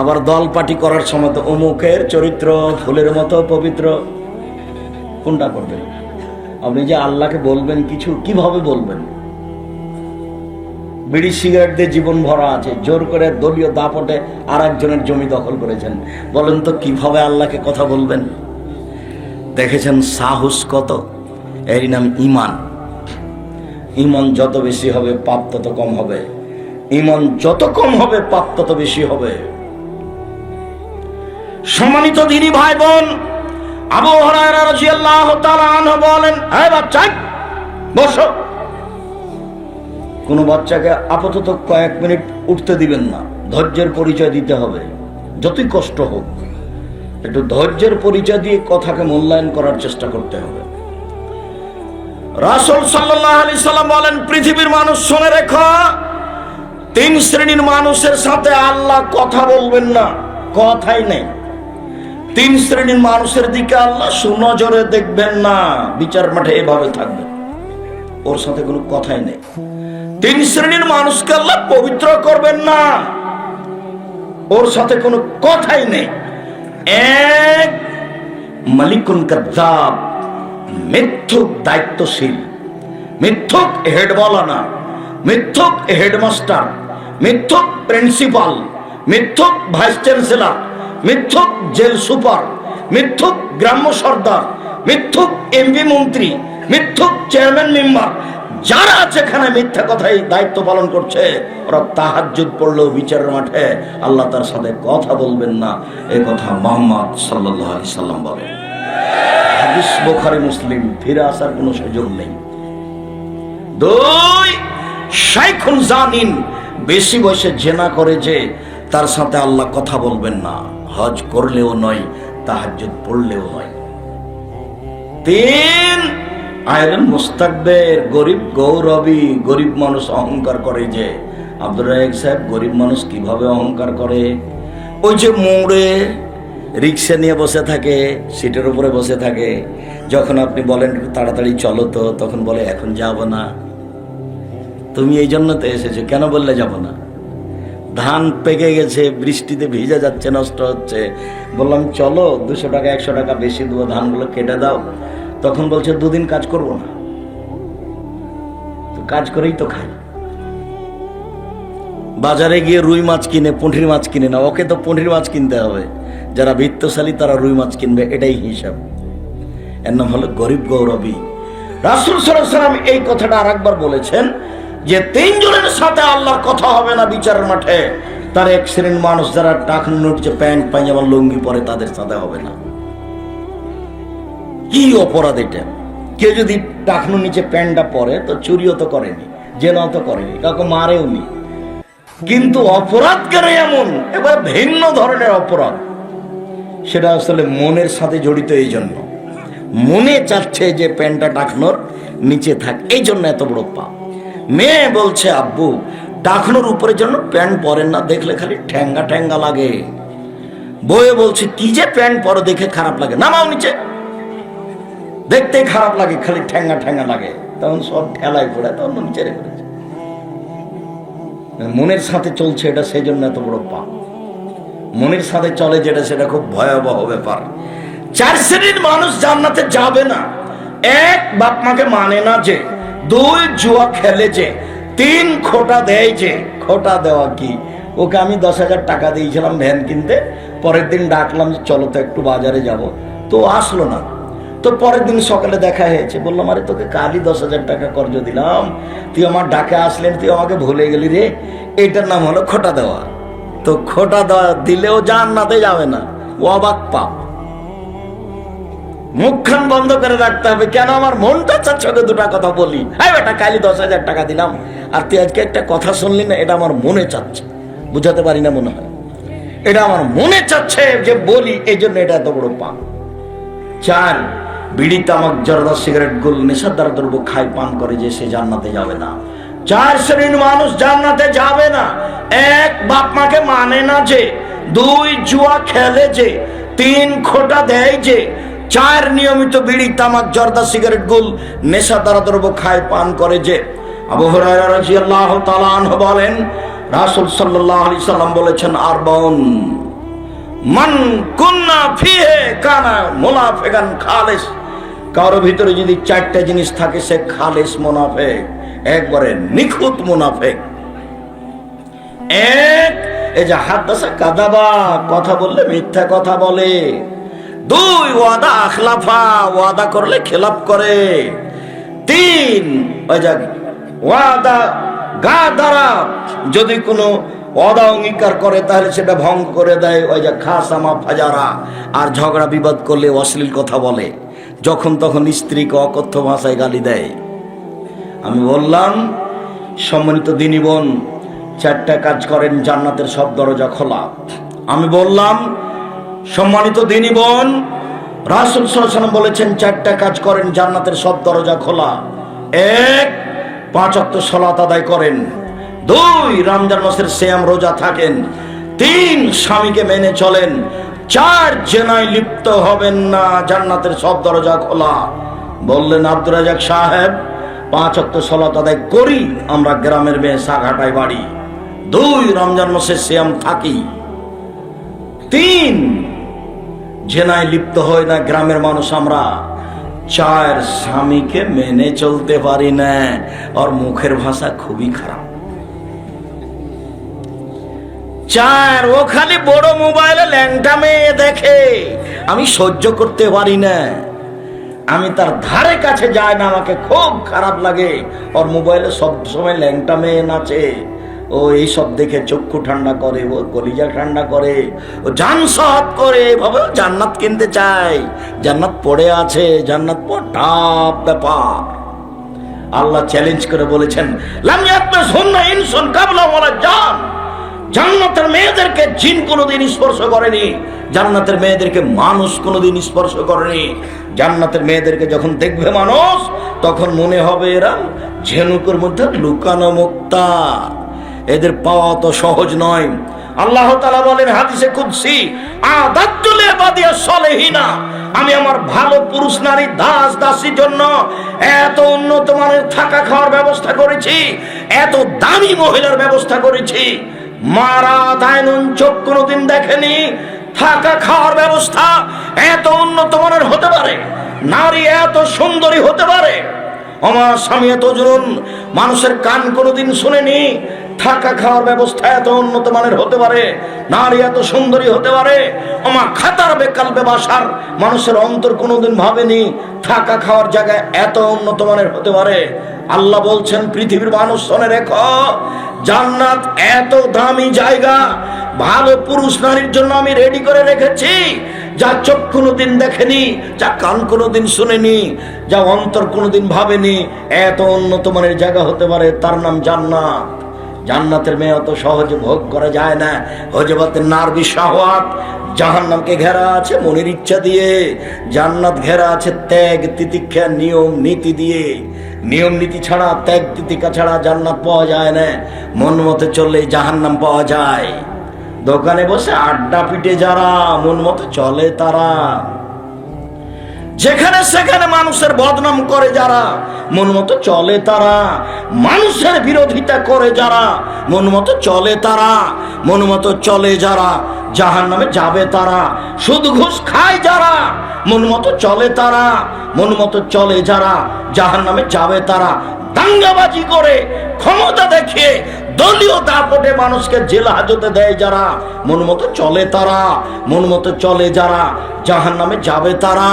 আবার দল পার্টি করার সময় তো অমুকের চরিত্র ফুলের মতো পবিত্র, কোনটা করবেন? আপনি যে আল্লাহকে বলবেন কিছু, কিভাবে বলবেন? বিড়ি সিগারেট দিয়ে জীবন ভরা আছে, জোর করে দলীয় দাপটে আর একজনের জমি দখল করেছেন, বলেন তো কিভাবে আল্লাহকে কথা বলবেন? দেখেছেন সাহস কত? এরই নাম ঈমান। ঈমান যত বেশি হবে পাপ তত কম হবে, ঈমান যত কম হবে পাপ তত বেশি হবে। সম্মানিত দিনী ভাই বোন, আবু হুরায়রা রাদিয়াল্লাহু তাআলা আনহু বলেন, এই বাচ্চা বসো। কোনো বাচ্চাকে আপাতত কয়েক মিনিট উঠতে দিবেন না, ধৈর্যের পরিচয় দিতে হবে। যতই কষ্ট হোক, একটু ধৈর্যের পরিচয় দিয়ে কথাকে মূল্যায়ন করার চেষ্টা করতে হবে। রাসূল সাল্লাল্লাহু আলাইহি সাল্লাম বলেন, পৃথিবীর মানুষ শুনে রেখো, 3 শ্রেণীর মানুষের সাথে আল্লাহ কথা বলবেন না, কথাই নেই। 3 শ্রেণীর মানুষের দিকে আল্লাহ সুনজরে দেখবেন না, বিচার মাঠে এভাবে থাকবে, ওর সাথে কোনো কথাই নেই। 3 শ্রেণীর মানুষকে আল্লাহ পবিত্র করবেন না, ওর সাথে কোনো কথাই নেই। 1, মালিকুন কাযযাব, মিথ্যুক দায়িত্বশীল, মিথ্যুক হেডওয়ালানা, মিথ্যুক হেডমাস্টার, মিথ্যুক প্রিন্সিপাল, মিথ্যুক ভাইস চ্যান্সেলর, মিথ্যুক জেল সুপার, মিথ্যুক গ্রাম্য সর্দার, মিথ্যুক এমপি মন্ত্রী, মিথ্যুক চেয়ারম্যান মেম্বার, যারা আছে এখানে মিথ্যা কথাই দায়িত্ব পালন করছে, ওরা তাহাজ্জুদ পড়লেও বিচারের মাঠে আল্লাহ তার সাথে কথা বলবেন না। এই কথা মুহাম্মদ সাল্লাল্লাহু আলাইহি সাল্লাম বলেন। হাদিস বুখারী মুসলিম, ফিরে আসার কোনো সুযোগ নেই। 2, শাইখুন জানিন, বেশি বয়সে জেনা করে যে, তার সাথে আল্লাহ কথা বলবেন না, হজ করলেও নয়, তাহাজ্জুদ পড়লেও নয়। 3, আয়রন মুস্তাকবের, গরিব গৌরবী, গরিব মানুষ অহংকার করে যে। আব্দুর রাজ্জাক সাহেব গরিব মানুষ কিভাবে অহংকার করে? ওই যে মোড়ে রিক্সা নিয়ে বসে থাকে, সিটের উপরে বসে থাকে, যখন আপনি বলেন তাড়াতাড়ি চলো তো, তখন বলে এখন যাব না। তুমি এই জন্য তো এসেছো, কেন বললে যাব না? ধান পেকে গেছে, বৃষ্টিতে ভিজে যাচ্ছে, নষ্ট হচ্ছে। বললাম চলো 200 টাকা 100 টাকা বেশি দেবো, ধানগুলো কেটে দাও। তখন বলছে 2 দিন কাজ করবো না, তো কাজ করেই তো খাই। বাজারে গিয়ে রুই মাছ কিনে পুঁটির মাছ কিনে না, ওকে তো পুঁটির মাছ কিনতে হবে। যারা বিত্তশালী তারা রুই মাছ কিনবে, এটাই হিসাব। এর নাম হলো গরিব গৌরবী। রাসূল সাল্লাল্লাহু আলাইহি ওয়াসাল্লাম এই কথাটা আরেকবার বলেছেন যে 3 জনের সাথে আল্লাহর কথা হবে না বিচারের মাঠে। তার এক শ্রেণীর মানুষ যারা টাকনুর যে প্যান্ট পায়জামা লুঙ্গি পরে, তাদের সাথে হবে না। কি অপরাধ এটা? কেউ যদি টাকনুর নিচে প্যান্টটা পরে, তো চুরিও তো করেনি, জেনাও তো করেনি, কাউকে মারেও নি, কিন্তু অপরাধ কেন এমন? এবার ভিন্ন ধরনের অপরাধ। সেটা আসলে মনের সাথে জড়িত। এই জন্য মনে চাচ্ছে যে প্যান্টটা টাকনোর নিচে থাক, এই জন্য এত বড় পাপ। মেয়ে বলছে আব্বু টাকনোর উপরে জন্য প্যান্ট পরেন না, দেখলে খালি ঠ্যাঙ্গা ঠ্যাঙ্গা লাগে। বউয়ে বলছে কি যে প্যান্ট পরো, দেখে খারাপ লাগে, নামাও নিচে, দেখতে খারাপ লাগে, খালি ঠ্যাঙ্গা ঠ্যাঙ্গা লাগে। তখন সব ঠেলায় পড়ে, তখন নিচে রেখে মনের সাথে চলছে এটা, সেই জন্য এত বড় পাপ। মনের সাথে চলে যেটা, সেটা খুব ভয়াবহ ব্যাপার। 4 শ্রেণীর মানুষ জান্নাতে যাবে না। 1 বাপ মাকে মানে না যে, 2 জুয়া খেলে যে, 3 খোটা দেয় যে। খোটা দেওয়া কি? ওকে আমি 10,000 টাকা দিয়েছিলাম ভ্যান কিনতে, পরের দিন ডাকলাম যে চলো তো একটু বাজারে যাব, তো আসলো না। তো পরের দিন সকালে দেখা হয়েছে, বললাম আরে তোকে কালই 10,000 টাকা কর্জ দিলাম, তুই আমার ডাকে আসলেন, তুই আমাকে ভুলে গেলি রে। এটার নাম হলো খোটা দেওয়া। তো খোটা দেওয়া দিলেও জান্নাতে যাবে না, ও অবাক পাপ। মুখখান বন্ধ করে রাখতে হবে। কেন? আমার মনটা চাচ্ছে ওকে 2টা কথা বলি। হ্যাঁ বেটা, কালই 10,000 টাকা দিলাম, আর তুই আজকে একটা কথা শুনলি না, এটা আমার মনে চাচ্ছে। বুঝাতে পারি না মনে হয়, এটা আমার মনে চাচ্ছে যে বলি, এই জন্য এটা এত বড় পাপ। 4 বিড়ি তামাক জর্দা সিগারেট গোল নেশাদার দ্রব্য খায় পান করে যে, সে জান্নাতে যাবে না। 4 শ্রেণীর মানুষ জান্নাতে যাবে না। 1 বাপ মাকে মানে না যে, 2 জুয়া খেলে যে, 3 খোটা দেয় যে, 4 নিয়মিত বিড়ি তামাক জর্দা সিগারেট গোল নেশাদার দ্রব্য খায় পান করে যে। আবু হুরায়রা রাদিয়াল্লাহু তাআলা আনহু বলেন, রাসূল সাল্লাল্লাহু আলাইহি সাল্লাম বলেছেন, আরবাউন মান কুন্না ফিহে কানা মুনাফিকান খালিস। কারোর ভিতরে যদি 4টা জিনিস থাকে, সে খালিস মুনাফিক, একবারে নিখুঁত মুনাফিক। 1 এই যে হাদাসা কাযাবা, কথা বললে মিথ্যা কথা বলে। 2 ওয়াদা আখলাফা, ওয়াদা করলে খেলাফ করে। 3 ওই যে ওয়াদা গাদারা, যদি কোনো ওয়াদা অঙ্গীকার করে তাহলে সেটা ভঙ্গ করে দেয়। ওই যে খাসামা ফাজারা, আর ঝগড়া বিবাদ করলে অশ্লীল কথা বলে, যখন তখন স্ত্রীকে অকথ্য ভাষায় গালি দেয়। আমি বললাম সম্মানিত দিনী বোন, 4টা কাজ করেন, জান্নাতের সব দরজা খোলা। আমি বললাম সম্মানিত দিনী বোন, রাসূল সাল্লাল্লাহু আলাইহি ওয়াসাল্লাম বলেছেন 4টা কাজ করেন, জান্নাতের সব দরজা খোলা। 1 5 ওয়াক্ত সালাত আদায় করেন। 2 রমজান মাসের সিয়াম রোজা থাকেন। 3 স্বামীকে মেনে চলেন। 4 জেনায় লিপ্ত হবেন না, জান্নাতের সব দরজা খোলা। বললেন আব্দুর রাজাক সাহেব 5 ওয়াক্ত সালাত আদায় করি, আমরা গ্রামের মেয়ে, সাঘাটায় বাড়ি। 2 রমজান মাসের সিয়াম থাকি। 3 জেনায় লিপ্ত হয় না, গ্রামের মানুষ আমরা। 4 স্বামীকে মেনে চলতে পারি না, আর মুখের ভাষা খুবই খারাপ। 4 ও খালি বড় মোবাইলে ল্যাংটা মেয়ে দেখে, আমি সহ্য করতে পারি না, আমি তার ধারে কাছে যাই না, আমাকে খুব খারাপ লাগে। ওর মোবাইলে সব সময় ল্যাংটা মেয়ে নাচে, ও এইসব দেখে চক্ষু ঠান্ডা করে, ও কলিজা ঠান্ডা করে, ও জান সাহাত করে, এভাবে জান্নাত কিনতে চায়। জান্নাত পড়ে আছে, জান্নাত টাপ ব্যাপার। আল্লাহ চ্যালেঞ্জ করে বলেছেন, লাম ইয়াতমাসহুন্না ইনসুন কাবলা ওয়ালা জান। জান্নাতের মেয়েদেরকে জিন কোনোদিন স্পর্শ করেনি, জান্নাতের মেয়েদেরকে মানুষ কোনোদিন স্পর্শ করেনি। জান্নাতের মেয়েদেরকে যখন দেখবে মানুষ, তখন মনে হবে এরা ঝিনুকের মধ্যে লুকানো মুক্তা, এদের পাওয়া তো সহজ নয়। আল্লাহ তাআলা বলেন হাদিসে কুদসি, আদাতু লিবাদিয়াস সালিহিনা, আমি আমার ভালো পুরুষ নারী দাস দাসীর জন্য এত উন্নত মানের থাকা খাওয়ার ব্যবস্থা করেছি, এত দামি মহিলার ব্যবস্থা করেছি, মারা দায়নুন, চোখ কোনোদিন দেখেনি। থাকা খাওয়ার ব্যবস্থা এত উন্নত মানের হতে পারে, নারী এত সুন্দরী হতে পারে। আমার স্বামী এত জরুন, মানুষের কান কোনোদিন শুনেনি। থাকা খাওয়ার ব্যবস্থা এত উন্নত মানের হতে পারে, নারী এত সুন্দরী হতে পারে। আমার খাতার বেকাল বেবাসার মানুষের অন্তর কোনোদিন ভাবেনি থাকা খাওয়ার জায়গায় এত উন্নত মানের হতে পারে। আল্লাহ বলছেন, পৃথিবীর মানুষ শুনে রেখো, জান্নাত এত দামি জায়গা, ভালো পুরুষ নারীর জন্য আমি রেডি করে রেখেছি, যা চোখ কোনোদিন দেখেনি, যা কান কোনোদিন শুনেনি, যা অন্তর কোনোদিন ভাবেনি। এত উন্নত মানের জায়গা হতে পারে, তার নাম জান্নাত। জান্নাতের মেয়ে অত সহজে ভোগ করা যায় না। হজবাতের নারবি শাহওয়াত, জাহান্নামকে ঘেরা আছে মনের ইচ্ছা দিয়ে, জান্নাত ঘেরা আছে ত্যাগ তিতিক্ষা নিয়ম নীতি দিয়ে। নিয়ম নীতি ছাড়া, ত্যাগ তিতিক্ষা ছাড়া জান্নাত পাওয়া যায় না। মন মতো চললেই জাহান্নাম পাওয়া যায়। দোকানে বসে আড্ডা পিটে যারা, মন মতো চলে তারা। যেখানে সেখানে মানুষের বদনাম করে যারা, মন মতো চলে তারা। মানুষের বিরোধিতা করে যারা, মন মতো চলে তারা। মন মতো চলে যারা, জাহান্নামে যাবে তারা। সুদ ঘুষ খায় যারা, মন মতো চলে তারা। মন মতো চলে যারা, জাহান্নামে যাবে তারা। দাঙ্গাবাজি করে, ক্ষমতা দেখিয়ে, দলীয় দাপটে মানুষকে জেল হাজতে দেয় যারা, মন মতো চলে তারা। মন মতো চলে যারা, জাহান্নামে যাবে তারা।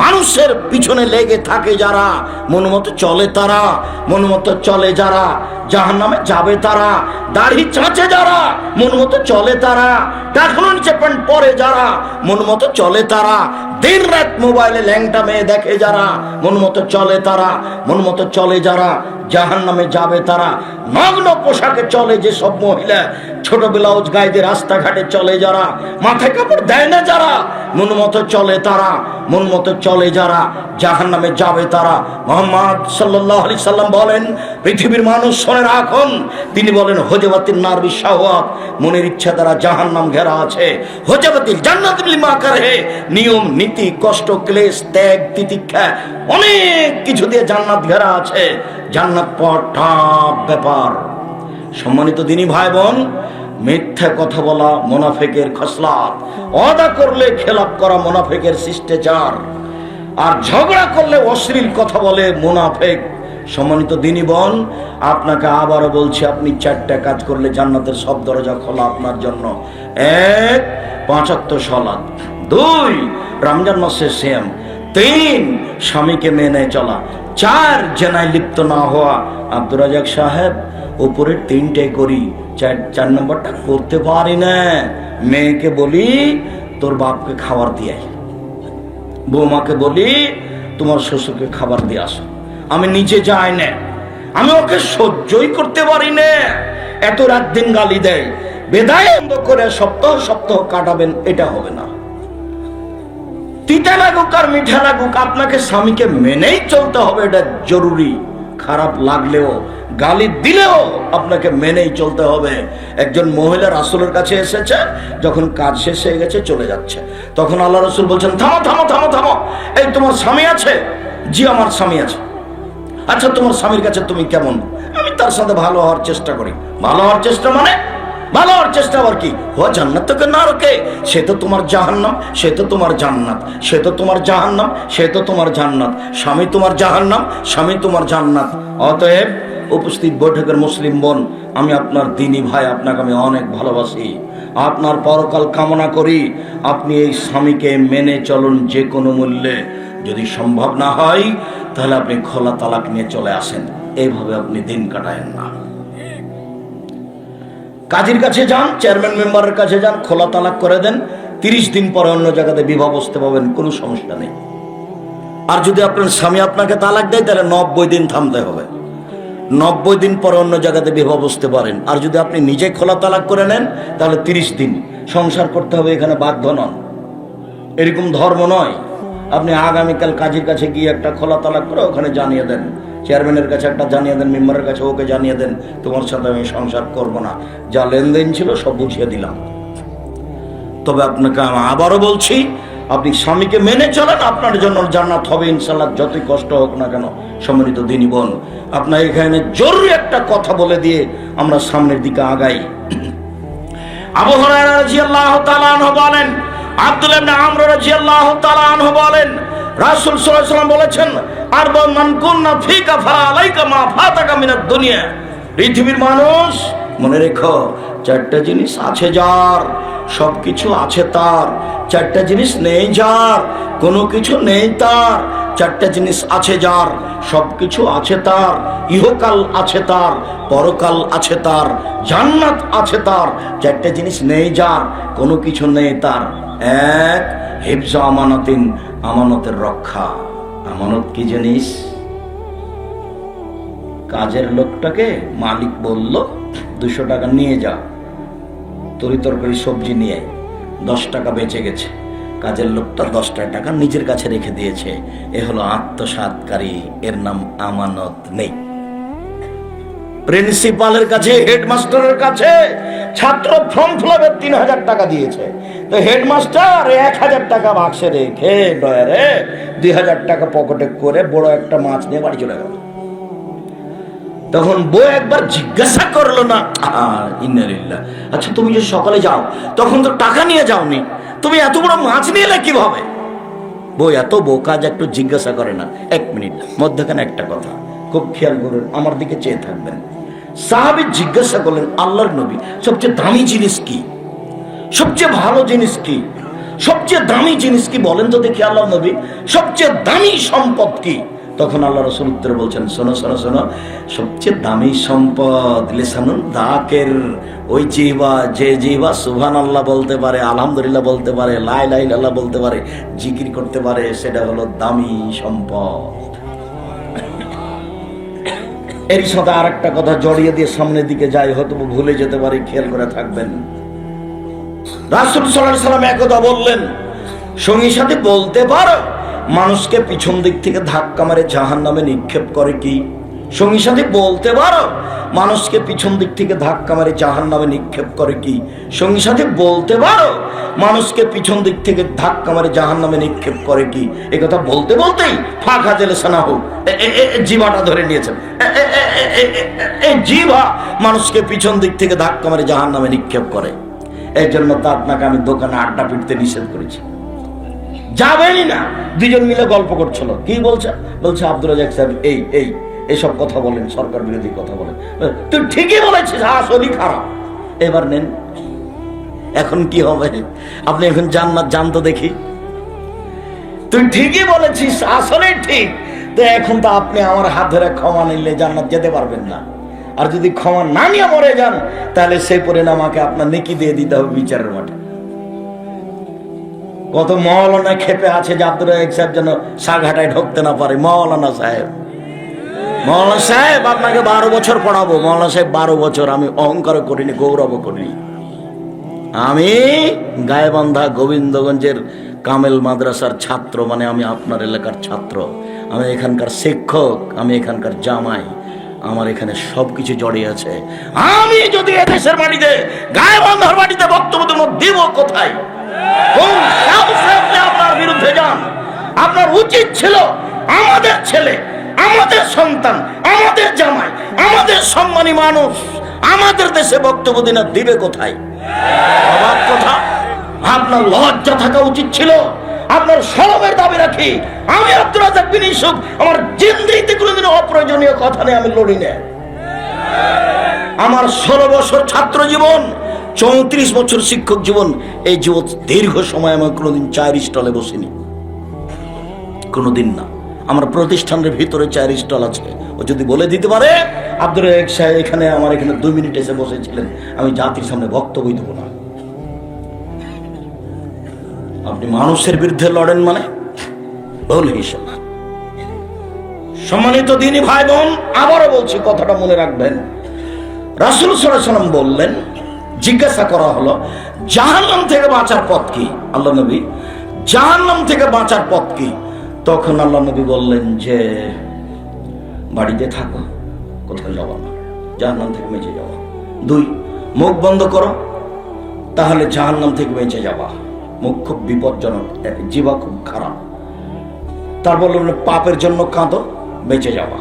মানুষের পিছনে লেগে থাকে যারা, মন মতো চলে তারা। মন মতো চলে যারা, জাহান্নামে যাবে তারা। দাড়ি চাঁচে যারা, মন মতো চলে তারা। টাকনুর নিচে প্যান্ট পরে যারা, মন মতো চলে তারা। দিন রাত মোবাইলে ল্যাংটা মেয়ে দেখে যারা, মন মতো চলে তারা। মন মতো চলে যারা, জাহান্নামে যাবে তারা। নগ্ন পোশাকে চলে যে সব মহিলা, ছোট ব্লাউজ গায়ে দিয়ে রাস্তাঘাটে চলে যারা, মাথায় কাপড় দেয় না যারা, মন মতো চলে তারা। মন মতো চলে যারা, জাহান্নামে যাবে তারা। মুহাম্মদ সাল্লাল্লাহু আলাইহি সাল্লাম বলেন, পৃথিবীর মানুষ শুনে রাখুন, তিনি বলেন, হজবাতির নারবি শাহওয়াত, মনের ইচ্ছা দ্বারা জাহান্নাম ঘেরা আছে। হজবাতিল জান্নাত লিমা কারহে, নিয়ম নীতি কষ্ট ক্লেশ ত্যাগ তিতিক্ষা অনেক কিছু দিয়ে জান্নাত ঘেরা আছে। জান্নাত পাওয়ার টাফ ব্যাপার। সম্মানিত দিনী ভাই বোন, মিথ্যা কথা বলা মুনাফিকের খসলাত, ওয়াদা করলে খেলাপ করা মুনাফিকের শিষ্টাচার, আর ঝগড়া করলে অশ্লীল কথা বলে মুনাফিক। সম্মানিত দিনী বোন, আপনাকে আবারও বলছি, আপনি 4টা কাজ করলে জান্নাতের সব দরজা খোলা আপনার জন্য। 1, 5 ওয়াক্ত সালাত। 2, রমজান মাসের সিয়াম। 3, স্বামীকে মেনে চলা। 4, জেনায় লিপ্ত না হওয়া। আব্দুর রাজাক সাহেব, উপরের 3টাই করি, 4 নম্বরটা করতে পারি না। মেয়েকে বলি তোর বাপকে খাবার দিয়ে আয়, বৌমাকে বলি তোমার শ্বশুরকে খাবার দিয়ে আসো। আমি নিজে যাই না, আমি ওকে সহ্যই করতে পারি না। এত রাত দিন গালি দেয়, বেদায় বন্ধ করে সপ্তাহ সপ্তাহ কাটাবেন, এটা হবে না। তিতা লাগুক আর মিঠা লাগুক, আপনাকে স্বামীকে মেনেই চলতে হবে, এটা জরুরি। খারাপ লাগলেও, গালি দিলেও আপনাকে মেনেই চলতে হবে। একজন মহিলা রাসূলের কাছে এসেছে, যখন কাজ শেষ হয়ে গেছে চলে যাচ্ছে, তখন আল্লাহ রাসূল বলছেন, থামো থামো থামো থামো, এই তোমার স্বামী আছে? জি আমার স্বামী আছে। আচ্ছা তোমার স্বামীর কাছে তুমি কেমন? আমি তার সাথে ভালো হওয়ার চেষ্টা করি। ভালো হওয়ার চেষ্টা মানে? ভালো হওয়ার চেষ্টা আবার কি? ও জান্নাত থেকে না রোকে, সে তো তোমার জাহান্নাম, সে তো তোমার জান্নাত, সে তো তোমার জাহান্নাম, সে তো তোমার জান্নাত। স্বামী তোমার জাহান্নাম, স্বামী তোমার জান্নাত। অতএব উপস্থিত বৈঠকের মুসলিম বোন, আমি আপনার দিনী ভাই, আপনাকে আমি অনেক ভালোবাসি, আপনার পরকাল কামনা করি। আপনি এই স্বামীকে মেনে চলুন যে কোনো মূল্যে। যদি সম্ভব না হয় তাহলে আপনি খোলা তালাক নিয়ে চলে আসেন। এইভাবে আপনি দিন কাটায়েন না। কাজীর কাছে যান, চেয়ারম্যান মেম্বারের কাছে যান, খোলা তালাক করে দেন। 30 দিন পরে অন্য জায়গাতে বিবাহ বসতে পাবেন, কোনো সমস্যা নেই। আর যদি আপনার স্বামী আপনাকে তালাক দেয় তাহলে 90 দিন থামতে হবে। 90 দিন পরে অন্য জায়গাতে বিবাহ বসতে পারেন। আর যদি আপনি নিজে খোলা তালাক করে নেন তাহলে 30 দিন সংসার করতে হবে, এখানে বাধ্য নন। এরকম ধর্ম নয়। আপনি আগামীকাল কাজীর কাছে গিয়ে একটা খোলা তালাক করে ওখানে জানিয়ে দেন, চেয়ারম্যানের কাছে একটা জানিয়ে দেন, মেম্বারের কাছে ওকে জানিয়ে দেন, তোমার সাথে আমি সংসার করব না, যা লেনদেন ছিল সব বুঝিয়ে দিলাম। তবে আপনাকে আমি আবারও বলছি, আপনি স্বামীকে মেনে চলেন, আপনার জন্য জান্নাত হবে ইনশাআল্লাহ, যতই কষ্ট হোক না কেন। সম্মানিত দিনী বোন, আপনার এখানে জরুরি একটা কথা বলে দিয়ে আমরা সামনের দিকে আগাই। আবু হুরায়রা রাদিয়াল্লাহু তাআলা আনহু বলেন, আব্দুল্লাহ ইবনে আমর রাদিয়াল্লাহু তাআলা আনহু বলেন, রাসূল সাল্লাল্লাহু আলাইহি ওয়াসাল্লাম বলেছেন, আরবা মান কুননা ফিকা ফালাইকা মা ফাতাকা মিনাদ দুনিয়া। পৃথিবীর মানুষ, মনে রেখো, চারটা জিনিস আছে যার, সবকিছু আছে তার। চারটা জিনিস নেই যার, কোনো কিছু নেই তার। চারটা জিনিস আছে যার, সবকিছু আছে তার। ইহকাল আছে তার, পরকাল আছে তার, জান্নাত আছে তার। চারটা জিনিস নেই যার, কোনো কিছু নেই তার। এক, হিফজ আমানাতিন, আমানতের রক্ষা। আমানত কি জিনিস? কাজের লোকটাকে মালিক বলল 200 টাকা নিয়ে যা, তরি তরকারি সবজি নিয়ে, 10 টাকা বেঁচে গেছে। কাজের লোকটা 10 টাকা নিজের কাছে রেখে দিয়েছে, এ হলো আত্মসাৎকারী, এর নাম আমানত নেই। প্রিন্সিপালের কাছে, হেডমাস্টারের কাছে ছাত্র ফর্ম ফিলাপের 3000 টাকা দিয়েছে, তো হেডমাস্টার 1000 টাকা বাক্সে রেখে ডয়ারে 2000 টাকা পকেটে করে বড় একটা মাছ নিয়ে বাড়ি চলে গেল। তখন বউ একবার জিজ্ঞাসা করলো না, ইন্নালিল্লাহ, আচ্ছা তুমি যে সকালে যাও তখন তো টাকা নিয়ে যাওনি, তুমি এত বড় মাছ নিয়ে এলে কিভাবে? বউ এত বোকা যে একটু জিজ্ঞাসা করে না। 1 মিনিট, মধ্যখানে একটা কথা খুব খেয়াল করুন, আমার দিকে চেয়ে থাকবেন। সাহাবী জিজ্ঞাসা করলেন, আল্লাহর নবী, সবচেয়ে দামি জিনিস কি? সবচেয়ে ভালো জিনিস কি? সবচেয়ে দামি জিনিস কি বলেন তো দেখি আল্লাহর নবী, সবচেয়ে দামি সম্পদ কি? তখন আল্লাহ রাসূল উত্তরে বলছেন, শোনো শোনো শোনো, সবচেয়ে দামি সম্পদ লিসানুন যাকির, ওই জিহ্বা, যে জিহ্বা সুবহানাল্লাহ বলতে পারে, আলহামদুলিল্লাহ বলতে পারে, লা ইলাহা ইল্লাল্লাহ বলতে পারে, জিকির করতে পারে, সেটা হলো দামি সম্পদ। এর সাথে আরেকটা কথা জড়িয়ে দিয়ে সামনের দিকে যাই, হয়তো ভুলে যেতে পারি, খেয়াল করে থাকবেন। রাসূল সাল্লাল্লাহু আলাইহি সাল্লাম একদা বললেন, সঙ্গী সাথে বলতে পারো মানুষকে পিছন দিক থেকে ধাক্কা মারে জাহান্নামে নিক্ষেপ করে কি? সঙ্গী সাথে বলতে পারো মানুষকে পিছন দিক থেকে ধাক্কা মারে জাহান্নামে নিক্ষেপ করে কি? সঙ্গী সাথে বলতে পারো মানুষকে পিছন দিক থেকে ধাক্কা মারে জাহান্নামে নিক্ষেপ করে কি? এই কথা বলতে বলতেই ফাঁকা জেলে সানা হোক জিভাটা ধরে নিয়েছেন। এই জিভা মানুষকে পিছন দিক থেকে ধাক্কা মারে জাহান্নামে নিক্ষেপ করে। এই জন্য তো আপনাকে আমি দোকানে আড্ডা পিটতে নিষেধ করেছি, যাবেনই না। দুজন মিলে গল্প করছিল, কি বলছে? বলছে আব্দুর রাজ্জাক সাহেব এইসব কথা বলেন, সরকার বিরোধী কথা বলেন। তুই ঠিকই বলেছিস, আসলেই খারাপ। এবার নেন, এখন কি হবে? আপনি এখন জান্নাত জানতো দেখি। তুই ঠিকই বলেছিস, আসলেই ঠিক। তো এখন তো আপনি আমার হাত ধরে ক্ষমা নিলে জান্নাত যেতে পারবেন না। আর যদি ক্ষমা না নিয়ে মরে যান, তাহলে সেই পরিণাম আমাকে আপনার নেকি দিয়ে দিতে হবে বিচারের মাঠে। কত মাওলানা খেপে আছে যে আব্দুর রাজ্জাক সাহেব যেন সাঘাটায় ঢুকতে না পারে। মাওলানা সাহেব আপনাকে 12 বছর পড়াবো। মাওলানা সাহেব 12 বছর। আমি অহংকার করিনি, গৌরব করিনি। আমি গায়েবান্ধা গোবিন্দগঞ্জের কামেল মাদ্রাসার ছাত্র, মানে আমি আপনার এলাকার ছাত্র, আমি এখানকার শিক্ষক, আমি এখানকার জামাই, আমার এখানে সবকিছু জড়িয়ে আছে। আমি যদি এদেশের মাটিতে, গায়েবান্ধার মাটিতে বক্তব্য দিব কোথায়? আপনার বিরুদ্ধে যান। আপনার উচিত ছিল আমাদের ছেলে, আমাদের সন্তান, আমাদের জামাই, আমাদের সম্মানী মানুষ আমাদের দেশে বক্তব্য দিবে কোথায়? অবাক কথা। আপনার লজ্জা থাকা উচিত ছিল। আপনার সরবের দাবি রাখি, আমি আব্দুর রাজ্জাক বিন ইউসুফ আমার জিন্দেগিতে কোনোদিন অপ্রয়োজনীয় কথা নিয়ে আমি লড়ি না। আমার 16 বছর ছাত্র জীবন, 34 বছর শিক্ষক জীবন, এই জীবন দীর্ঘ সময় আমি কোনোদিন চায়ের স্টলে বসিনি, কোনোদিন না। আমার প্রতিষ্ঠানের ভিতরে চায়ের স্টল আছে। ও যদি বলে দিতে পারে আব্দুর রাজ্জাক সাহেব এখানে আমার এখানে 2 মিনিট এসে বসেছিলেন, আমি জাতির সামনে বক্তব্য দেবো না। আপনি মানুষের বিরুদ্ধে লড়েন মানে ভুল হিসাব। সম্মানিত দিনী ভাই বোন, আবারও বলছি, কথাটা মনে রাখবেন। রাসূল সাল্লাল্লাহু আলাইহি ওয়াসাল্লাম বললেন, জিজ্ঞাসা করা হলো জাহান্নাম থেকে বাঁচার পথ কি? আল্লাহ নবী, জাহান্নাম থেকে বাঁচার পথ কি? তখন আল্লাহ নবী বললেন যে বাড়িতে থাকো, কোথাও যাওয়া না, জাহান্নাম থেকে বেঁচে যাওয়া। 2, মুখ বন্ধ করো, তাহলে জাহান্নাম থেকে বেঁচে যাওয়া। মুখ খুব বিপজ্জনক, জিহ্বা খুব খারাপ। তারপর বললেন পাপের জন্য কাঁদো, বেঁচে যাওয়া।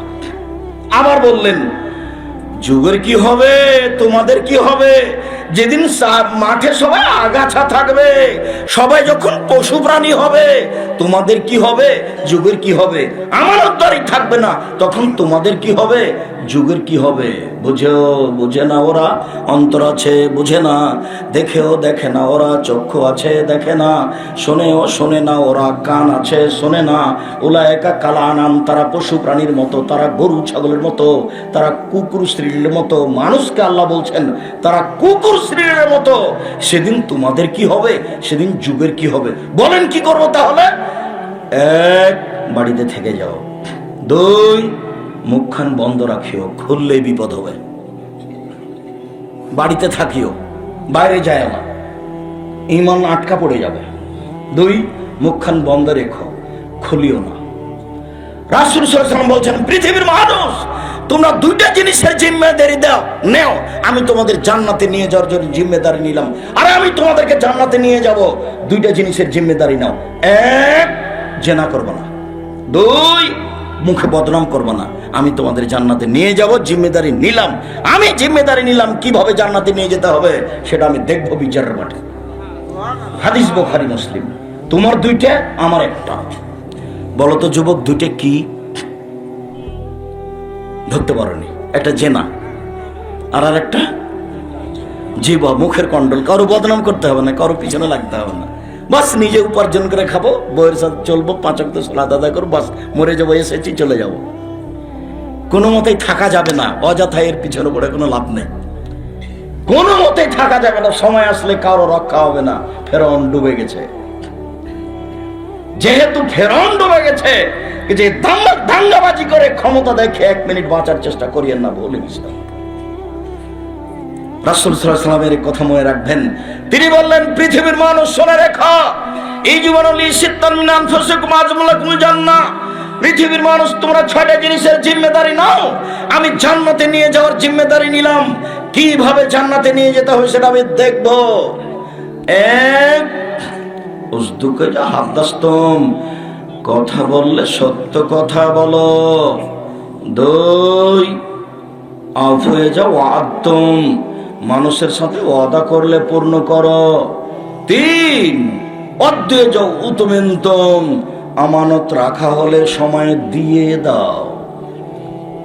আবার বললেন, যুগের কি হবে, তোমাদের কি হবে? যেদিন মাঠে সবাই আগাছা থাকবে, সবাই যখন পশু প্রাণী হবে, তোমাদের কি হবে? যুগের কি হবে? আমানতদারি থাকবে না, তখন তোমাদের কি হবে? যুগের কি হবে? বুঝে না ওরা, অন্তর আছে বুঝে না, দেখেও দেখে না ওরা, চক্ষু আছে দেখে না, শোনেও শোনে না ওরা, কান আছে শোনে না। উলায়েকা কাল আনাম, তারা পশু প্রাণীর মতো, তারা গরু ছাগলের মতো, তারা কুকুর শ্রীর মতো। মানুষকে আল্লাহ বলছেন তারা কুকুর শ্রীর মতো। সেদিন তোমাদের কি হবে? সেদিন যুগের কি হবে? বলেন কি করবো তাহলে? এক, বাড়িতে থেকে যাও। দুই, মুখখান বন্ধ রাখিও, খুললে বিপদ হবে। বাড়িতে থাকিও, বাইরে যায় না, ঈমান আটকা পড়ে যাবে। দুই, মুখখান বন্ধ রেখো, খুলিও না। রাসূল সাল্লাল্লাহু আলাইহি ওয়াসাল্লাম বলছেন, পৃথিবীর মানুষ তোমরা দুইটা জিনিসের জিম্মেদারি দাও, নেও। আমি তোমাদের জান্নাতে নিয়ে যাওয়ার জন্য জিম্মেদারি নিলাম, আর আমি তোমাদেরকে জান্নাতে নিয়ে যাব। দুইটা জিনিসের জিম্মেদারি নাও। এক, জেনা করবে না। দুই, মুখে বদনাম করবে না। আমি তোমাদের জান্নাতে নিয়ে যাব, জিম্মেদারি নিলাম। আমি জিম্মেদারি নিলাম, কিভাবে জান্নাতে নিয়ে যেতে হবে সেটা আমি দেখবো বিচারের মাঠে। হাদিস বুখারী মুসলিম। তোমার দুইটা, আমার একটা। বলো তো যুবক, দুইটা কি ধরতে পারোনি? একটা জেনা, আর একটা জিহ্বা, মুখের কন্ডল। কারো বদনাম করতে হবে না, কারো পিছনে লাগতে হবে না, বাস নিজে উপার্জন করে খাবো, বইয়ের সাথে চলবো, 5 ওয়াক্ত সালাত আদায় করবো, বাস মরে যাবো, এসেছি চলে যাব। কোনো মতেই থাকা যাবে না, অযথা এর পিছনে পড়ে কোনো লাভ নেই। কোনো মতেই থাকা যাবে না, সময় আসলে কারো রক্ষা হবে না। ফেরাউন ডুবে গেছে। যেহেতু ফেরাউন ডুবে গেছে, যে দাঙ্গাবাজি করে ক্ষমতা দেখে 1 মিনিট বাঁচার চেষ্টা করিয়েন না, বলে গেছিলাম। রাসূল সাল্লাল্লাহু আলাইহি ওয়াসাল্লামের কথা মনে রাখবেন। তিনি বললেন, পৃথিবীর মানুষ শুনে রেখো, এই জীবনে সিত্তান মিন আনফুসিকুম আযমুলাকুম জান্নাহ। পৃথিবীর মানুষ, তোমরা 6টা জিনিসের জিম্মেদারি নাও। আমি জান্নাতে নিয়ে যাওয়ার জিম্মেদারি নিলাম। কিভাবে জান্নাতে নিয়ে যেতে হবে সেটা আমি দেখব। এক, উসদুকে যা হাদাসতুম, কথা বললে সত্য কথা বলো। দুই, আফু যা ওয়াদতুম, মানুষের সাথে ওয়াদা করলে পূর্ণ করো। তিন, অদ্দে যাও উতমিনতুম, আমানত রাখা হলে সময় দিয়ে দাও।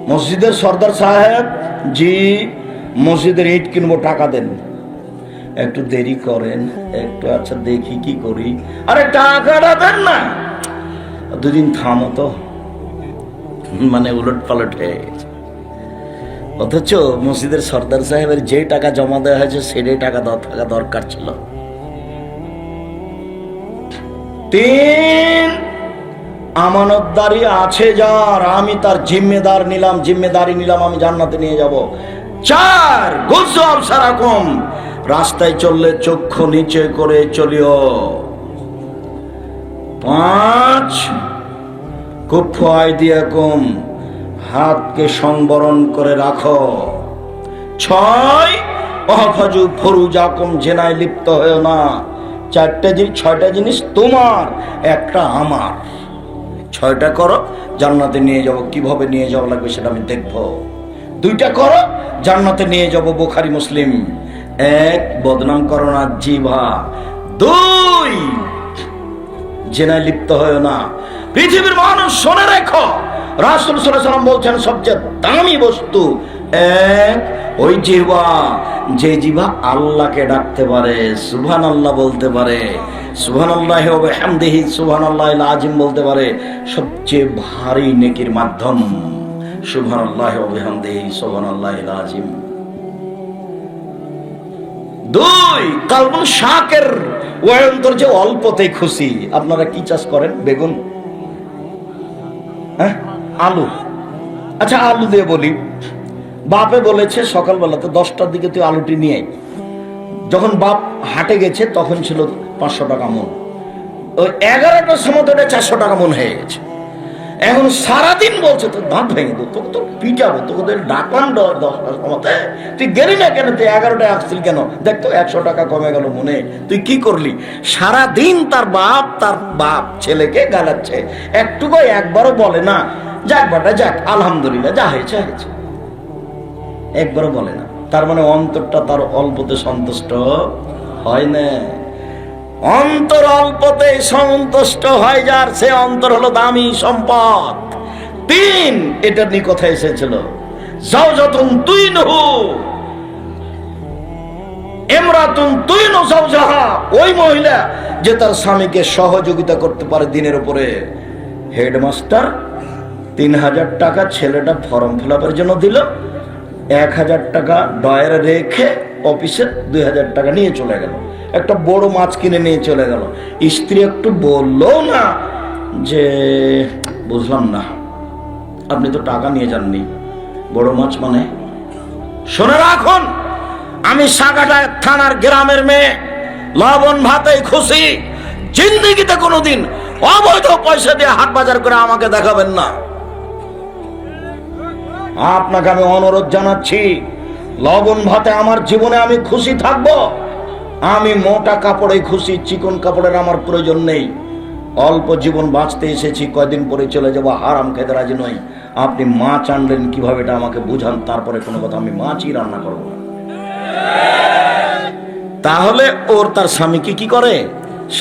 মসজিদের সর্দার সাহেব, জি মসজিদের ইট কিনবো, টাকা দেন। একটু দেরি করেন, একটু আচ্ছা দেখি কি করি, আরে টাকাটা দেন না। 2 দিন থামো তো, মানে উলট পালট হয়ে গেছে। অথচ মসজিদের সর্দার সাহেবের যে টাকা জমা দেওয়া হয়েছে সেটাই টাকা থাকা দরকার ছিল। 3, আমানতদারি আছে যার, আমি তার জিম্মেদারি নিলাম, আমি জান্নাতে নিয়ে যাব। 4, গুজব সারাকম, রাস্তায় চললে চক্ষু নিচে করে চলিও। 5, কুফু আইদিয়াকুম, হাতকে সংবরণ করে রাখো। 6, ওয়াহফাজু ফুরুজাকুম, জেনায় লিপ্ত হয়েও না। 6টা জিনিস তোমার, একটা আমার। 6টা করো, জান্নাতে নিয়ে যাব। কিভাবে নিয়ে যাওয়া লাগবে সেটা আমি দেখব। 2টা করো, জান্নাতে নিয়ে যাব। বুখারী মুসলিম। 1, বদনাম করো না, জিহ্বা। 2, জেনায় লিপ্ত হয়েও না। পৃথিবীর মানুষ শুনে রেখো, রাসূল সাল্লাল্লাহু আলাইহি ওয়াসাল্লাম বলছেন সবচেয়ে দামি বস্তু 1, ওই জিহ্বা, যে জিহ্বা আল্লাহকে ডাকতে পারে, সুবহানাল্লাহ বলতে পারে, সুবহানাল্লাহি ওয়া বিহামদিহি সুবহানাল্লাহিল আযীম বলতে পারে, সবচেয়ে ভারী নেকির মাধ্যম। সুবহানাল্লাহি ওয়া বিহামদিহি সুবহানাল্লাহিল আযীম। 2, কালবুন শাকির, ওই অন্তর যে অল্পতেই খুশি। আপনারা কি চাষ করেন? বেগুন, হ্যাঁ, আলু। আচ্ছা, আলু দিয়ে বলি, বাপে বলেছে সকালবেলাতে 10টার দিকে তুই আলুটি নিয়ে আয়। যখন বাপ হাটে গেছে তখন ছিল 500 টাকা মন। ওই 11টার সময় তো 400 টাকা মন হয়ে গেছে। এখন সারাদিন বলছে তোর দাঁত ভেঙে দেবো, তোকে তো পিটাবো, তোকে ডাকলাম 10টার সময়তে, তুই গেলি না কেন? তুই 11টায় আসছিল কেন? দেখ তো 100 টাকা কমে গেল মনে, তুই কি করলি? সারাদিন তার বাপ ছেলেকে গালাচ্ছে, একবারও বলে না যাক বাটা যাক, আলহামদুলিল্লাহ, যা হয়েছে হয়েছে, একবারও বলে না। তার মানে অন্তরটা তার অল্পতে সন্তুষ্ট হয় না। অন্তর অল্পতে সন্তুষ্ট হয় যার, সে অন্তর হলো দামি সম্পদ। 3, এটার নিয়ে কথা এসেছিল, যাওজাতুন তুইনহু ইমরাতুন তুইনু যাওজাহা, ওই মহিলা যে তার স্বামীকে সহযোগিতা করতে পারে দিনের উপরে। হেডমাস্টার 3000 টাকা ছেলেটা ফর্ম ফিল আপের জন্য দিল, 1000 টাকা ডয়ারে রেখে অফিসে 2000 টাকা নিয়ে চলে গেল, একটা বড় মাছ কিনে নিয়ে চলে গেল। স্ত্রী একটু বললো না যে বুঝলাম না, আপনি তো টাকা নিয়ে যাননি, বড় মাছ মানে? শুনে রাখুন, আমি সাগাটা থানার গ্রামের মেয়ে, লবণ ভাতেই খুশি, জিন্দেগিতে কোনোদিন অবৈধ পয়সা দিয়ে হাট বাজার করে আমাকে দেখাবেন না। আপনাকে আমি অনুরোধ জানাচ্ছি, লবণ ভাতে আমার জীবনে আমি খুশি থাকব। আমি মোটা কাপড়ে খুশি, চিকন কাপড়ের আমার প্রয়োজন নেই। অল্প জীবন বাঁচতে এসেছি, কয়দিন পরে চলে যাবো, হারাম খেতে রাজি নই। আপনি মাছ আনলেন কিভাবে এটা আমাকে বুঝান, তারপরে কোনো কথা, আমি মাছই রান্না করবো না। তাহলে ওর তার স্বামীকে কি করে?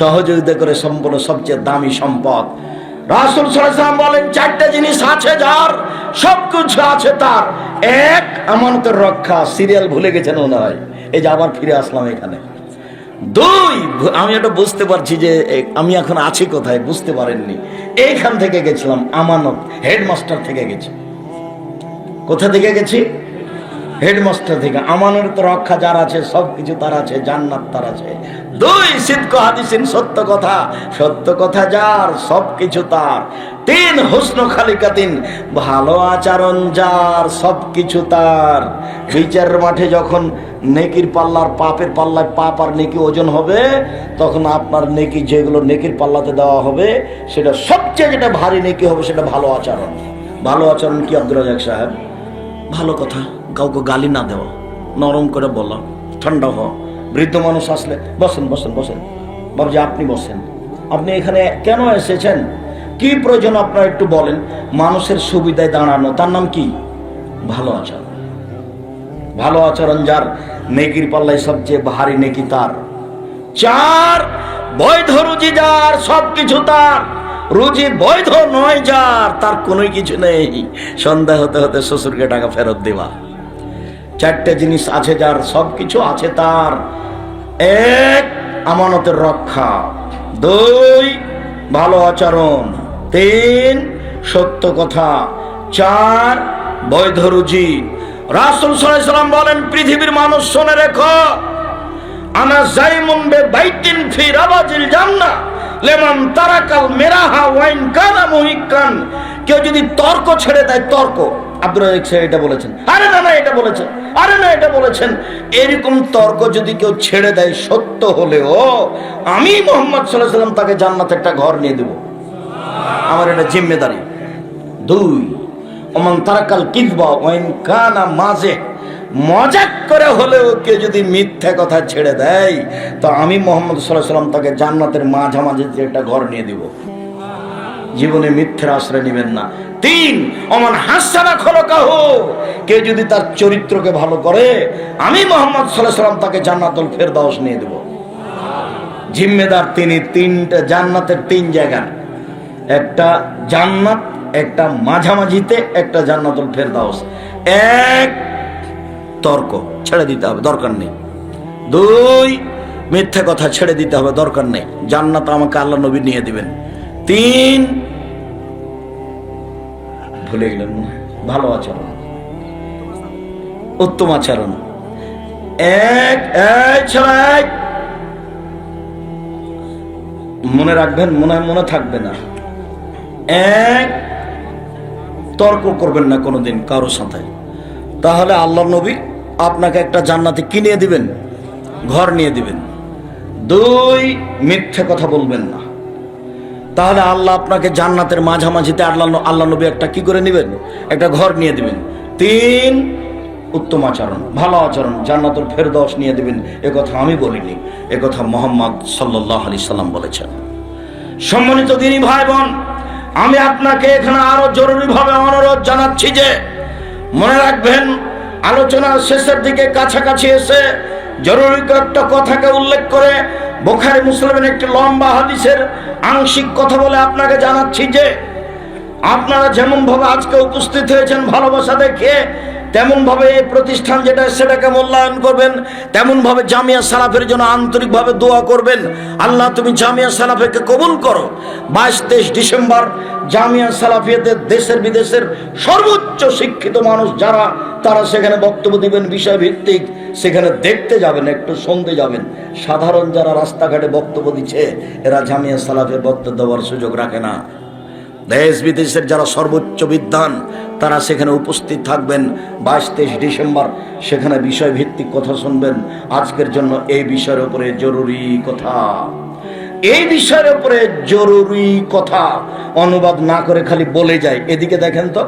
সহযোগিতা করে। সম্পূর্ণ সবচেয়ে দামি সম্পদ। রাসূল সাল্লাল্লাহু আলাইহি ওয়াসাল্লাম বলেন, 4টা জিনিস আছে যার, সবকিছু আছে তার। 1, আমানতের রক্ষা। সিরিয়াল ভুলে গেছেন মনে হয়, এই যে আবার ফিরে আসলাম এখানে। 2, আমি এটা বুঝতে পারছি যে আমি এখন আছি কোথায়, বুঝতে পারেননি। এইখান থেকে গেছিলাম, আমানত, হেডমাস্টার থেকে গেছি। কোথা থেকে গেছি? হেডমাস্টার থেকে। আমানত রক্ষা যার আছে, সবকিছু তার আছে, জান্নাত তার আছে। 2, সিদক হাদিসিন, সত্য কথা, সত্য কথা যার, সবকিছু তার। 3, হুসন খালিকাতিন, ভালো আচরণ যার, সবকিছু তার। বিচারের মাঠে যখন নেকির পাল্লার পাপের পাল্লায় পাপ আর নেকি ওজন হবে, তখন আপনার নেকি যেগুলো নেকির পাল্লাতে দেওয়া হবে, সেটা সবচেয়ে যেটা ভারী নেকি হবে সেটা ভালো আচরণ। ভালো আচরণ কি আব্দুর রাজ্জাক সাহেব? ভালো কথা, কাউকে গালি না দেওয়া, নরম করে বলা, ঠান্ডা হওয়া। বৃদ্ধ মানুষ আসলে, বসেন বসেন বসেন, বাবুজি আপনি বসেন, আপনি এখানে কেন এসেছেন, কি প্রয়োজন আপনার একটু বলেন। মানুষের সুবিধায় দাঁড়ানো, তার নাম কি? ভালো আচরণ। ভালো আচরণ যার, নেকির পাল্লায় সবচেয়ে ভারী নেকি তার। 4, বৈধ রুজি যার, সবকিছু তার। রুজি বৈধ নয় যার, তার কোনো কিছু নেই, সন্ধ্যা হতে হতে শ্বশুরকে টাকা ফেরত দেওয়া। 4টে জিনিস আছে যার, সবকিছু আছে তার। 1, আমানতের রক্ষা। 2, ভালো আচরণ। 3, সত্য কথা। 4, বৈধ রুজি। রাসূল সাল্লাল্লাহু আলাইহি ওয়াসাল্লাম বলেন, পৃথিবীর মানুষ শুনে রেখো, আনা যাইমুন বাইতিন ফি রাবাজিল জান্নাহ লিমান তারাকাল মিরাহা ওয়া ইন কানা মুহিক্কান। কেউ যদি তর্ক ছেড়ে দেয়, তর্ক, আব্দুর রাজ্জাক সাহেব এটা বলেছেন, আরে না না এটা বলেছেন, আরে না এটা বলেছেন, এরকম তর্ক যদি কেউ ছেড়ে দেয় সত্য হলেও, আমি মুহাম্মদ সাল্লাল্লাহু আলাইহি ওয়াসাল্লাম তাকে জান্নাতে একটা ঘর নিয়ে দেব, আমার এটা জিম্মেদারি। 2, ওমান তারাকাল কিযবা ওয়া ইন কানা মাযিহ, মজাক করে হলেও কেউ যদি মিথ্যা কথা ছেড়ে দেয়, তো আমি মুহাম্মদ সাল্লাল্লাহু আলাইহি ওয়াসাল্লাম তাকে জান্নাতের মাঝামাঝি একটা ঘর নিয়ে দিব। জীবনে মিথ্যার আশ্রয় নেবেন না। 3, ওমান হাসানা খলকাহু, কেউ যদি তার চরিত্রকে ভালো করে, আমি মুহাম্মদ সাল্লাল্লাহু আলাইহি ওয়াসাল্লাম তাকে জান্নাতুল ফেরদাউস নিয়ে দেব। জিম্মেদার তিনি। 3টে জান্নাতের 3 জায়গা, একটা জান্নাত, একটা মাঝামাঝিতে, একটা জান্নাতুল ফেরদাউস। 1, তর্ক ছেড়ে দিতে হবে, দরকার নেই। 2, মিথ্যা কথা ছেড়ে দিতে হবে, দরকার নেই, জান্নাত আমাকে আল্লাহ নবী নিয়ে দিবেন। 3, ভুলে গেলেন, ভালো আচরণ, উত্তম আচরণ। 1, মনে রাখবেন, মনে থাকবে না। 1, তর্ক করবেন না কোনোদিন কারো সাথে, তাহলে আল্লাহ নবী আপনাকে একটা জান্নাতে কিনে দিবেন, ঘর নিয়ে দিবেন। 2, মিথ্যে কথা বলবেন না, তাহলে আল্লাহ আপনাকে জান্নাতের মাঝামাঝিতে আল্লাহ নবী একটা কি করে নেবেন, একটা ঘর নিয়ে দিবেন। 3, উত্তম আচরণ, ভালো আচরণ, জান্নাতুল ফেরদাউস নিয়ে দিবেন। একথা আমি বলিনি, একথা মুহাম্মদ সাল্লাল্লাহু আলাইহি সাল্লাম বলেছেন। সম্মানিত দিনী ভাই বোন, আমি আপনাকে এখানে আরো জরুরিভাবে অনুরোধ জানাচ্ছি যে মনে রাখবেন, আলোচনার শেষের দিকে কাছাকাছি এসে জরুরি একটা কথাকে উল্লেখ করে বুখারী মুসলিমের একটি লম্বা হাদিসের আংশিক কথা বলে আপনাকে জানাচ্ছি যে আপনারা যেমন ভাবে আজকে উপস্থিত হয়েছেন ভালোবাসা দেখিয়ে, তেমন ভাবে এই প্রতিষ্ঠান যেটা সেটাকে মূল্যায়ন করবেন, তেমন ভাবে জামিয়া সালাফের জন্য আন্তরিকভাবে দোয়া করবেন। আল্লাহ তুমি জামিয়া সালাফিকে কবুল করো। 22-23 ডিসেম্বর জামিয়া সালাফিয়াতে দেশের বিদেশের সর্বোচ্চ শিক্ষিত মানুষ যারা, তারা সেখানে বক্তব্য দিবেন বিষয় ভিত্তিক। সেখানে দেখতে যাবেন, একটু শুনতে যাবেন। সাধারণ যারা রাস্তাঘাটে বক্তব্য দিচ্ছে এরা জামিয়া সালাফের বক্তব্য দেওয়ার সুযোগ রাখে না। দেশ বিদেশের যারা সর্বোচ্চ বিদ্বান তারা সেখানে উপস্থিত থাকবেন 22-23 ডিসেম্বর। সেখানে বিষয় ভিত্তিক কথা শুনবেন। আজকের জন্য এই বিষয়ের উপরে জরুরি কথা, এই বিষয়ের উপরে জরুরি কথা অনুবাদ না করে খালি বলে যায়। এদিকে দেখেন তো,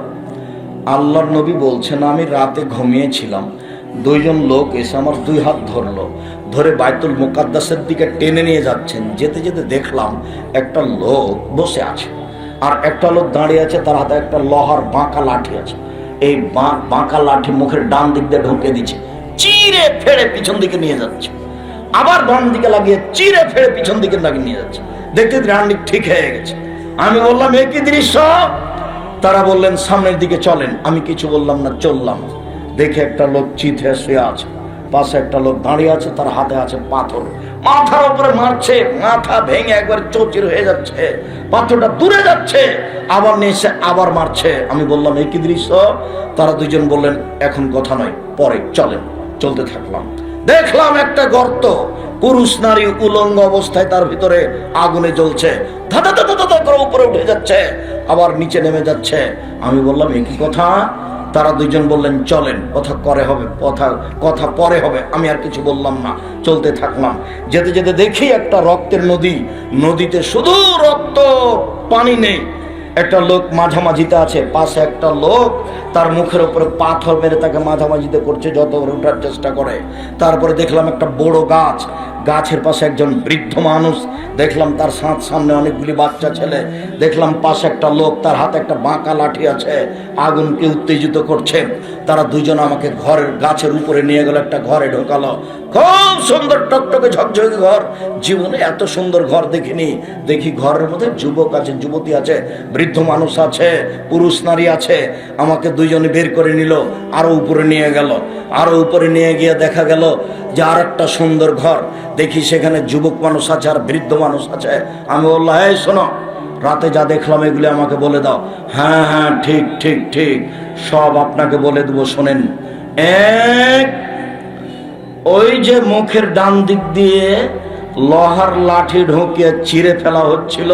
আল্লাহর নবী বলছেন, আমি রাতে ঘুমিয়েছিলাম, দুইজন লোক এসে আমার 2 হাত ধরলো, ধরে বাইতুল মুকাদ্দাসের দিকে টেনে নিয়ে যাচ্ছেন। যেতে যেতে দেখলাম একটা লোক বসে আছে আর একটা লোক দাঁড়িয়ে আছে, তার হাতে একটা লোহার বাঁকা লাঠি আছে। এই বাঁকা লাঠি মুখের ডান দিক দিয়ে ঢুকে দিচ্ছে, চিরে ফেড়ে পিছন দিকে নিয়ে যাচ্ছে। আবার ডান দিকে লাগিয়ে চিরে ফেড়ে পিছন দিকে লাগিয়ে নিয়ে যাচ্ছে। দেখতে ডান দিক ঠিক হয়ে গেছে। আমি বললাম এ কি দৃশ্য? তারা বললেন সামনের দিকে চলেন। আমি কিছু বললাম না, চললাম। দেখে একটা লোক চিত হয়ে শুয়ে আছে, পাশে একটা লোক দাঁড়িয়ে আছে, তার হাতে আছে পাথর, মাথার উপরে মারছে, মাথা ভেঙে একবার চৌচির হয়ে যাচ্ছে, পাথরটা দূরে যাচ্ছে, আবার নিয়ে এসে আবার মারছে। আমি বললাম এই কি দৃশ্য? তারা দুজন বললেন এখন কথা নয়, পরে চলেন। চলতে থাকলাম, দেখলাম একটা গর্ত, পুরুষ নারী উলঙ্গ অবস্থায় তার ভিতরে আগুনে জ্বলছে, ধাঁধা ধাঁধা ধাঁধা করে উপরে উঠে যাচ্ছে, আবার নিচে নেমে যাচ্ছে। আমি বললাম এ কি কথা? তারা দুইজন বললেন চলেন, কথা করে হবে, কথা পরে হবে। আমি আর কিছু বললাম না, চলতে থাকলাম। যেতে যেতে দেখি একটা রক্তের নদী, নদীতে শুধু রক্ত, পানি নেই। একটা লোক মাঝামাঝিতে আছে, পাশে একটা লোক তার মুখের উপরে পাথর মেরে তাকে মাঝামাঝিতে করছে, যত ওঠার চেষ্টা করে। তারপরে দেখলাম একটা বড় গাছ, গাছের পাশে একজন বৃদ্ধ মানুষ, দেখলাম তার সামনে অনেকগুলি বাচ্চা ছেলে, দেখলাম পাশে একটা লোক, তার হাতে একটা বাঁকা লাঠি আছে, আগুনকে উত্তেজিত করছে। তারা দুজন আমাকে ঘরের গাছের উপরে নিয়ে গেল, একটা ঘরে ঢোকালো। খুব সুন্দর টকটকে ঝকঝকে ঘর, জীবনে এত সুন্দর ঘর দেখিনি। দেখি ঘরের মধ্যে যুবক আছে, যুবতী আছে, বৃদ্ধ মানুষ আছে, পুরুষ নারী আছে। আমাকে দুইজনে বের করে নিল, আরো উপরে নিয়ে গেল। আরো উপরে নিয়ে গিয়ে দেখা গেল যে আর একটা সুন্দর ঘর, দেখি সেখানে যুবক মানুষ আছে আর বৃদ্ধ মানুষ আছে। আমি বললাম এই শোনো, রাতে যা দেখলাম এগুলি আমাকে বলে দাও। হ্যাঁ হ্যাঁ ঠিক ঠিক ঠিক, সব আপনাকে বলে দেবো, শোনেন। এক, ওই যে মুখের ডান দিক দিয়ে লোহার লাঠি ঢুকিয়ে চিরে ফেলা হচ্ছিল,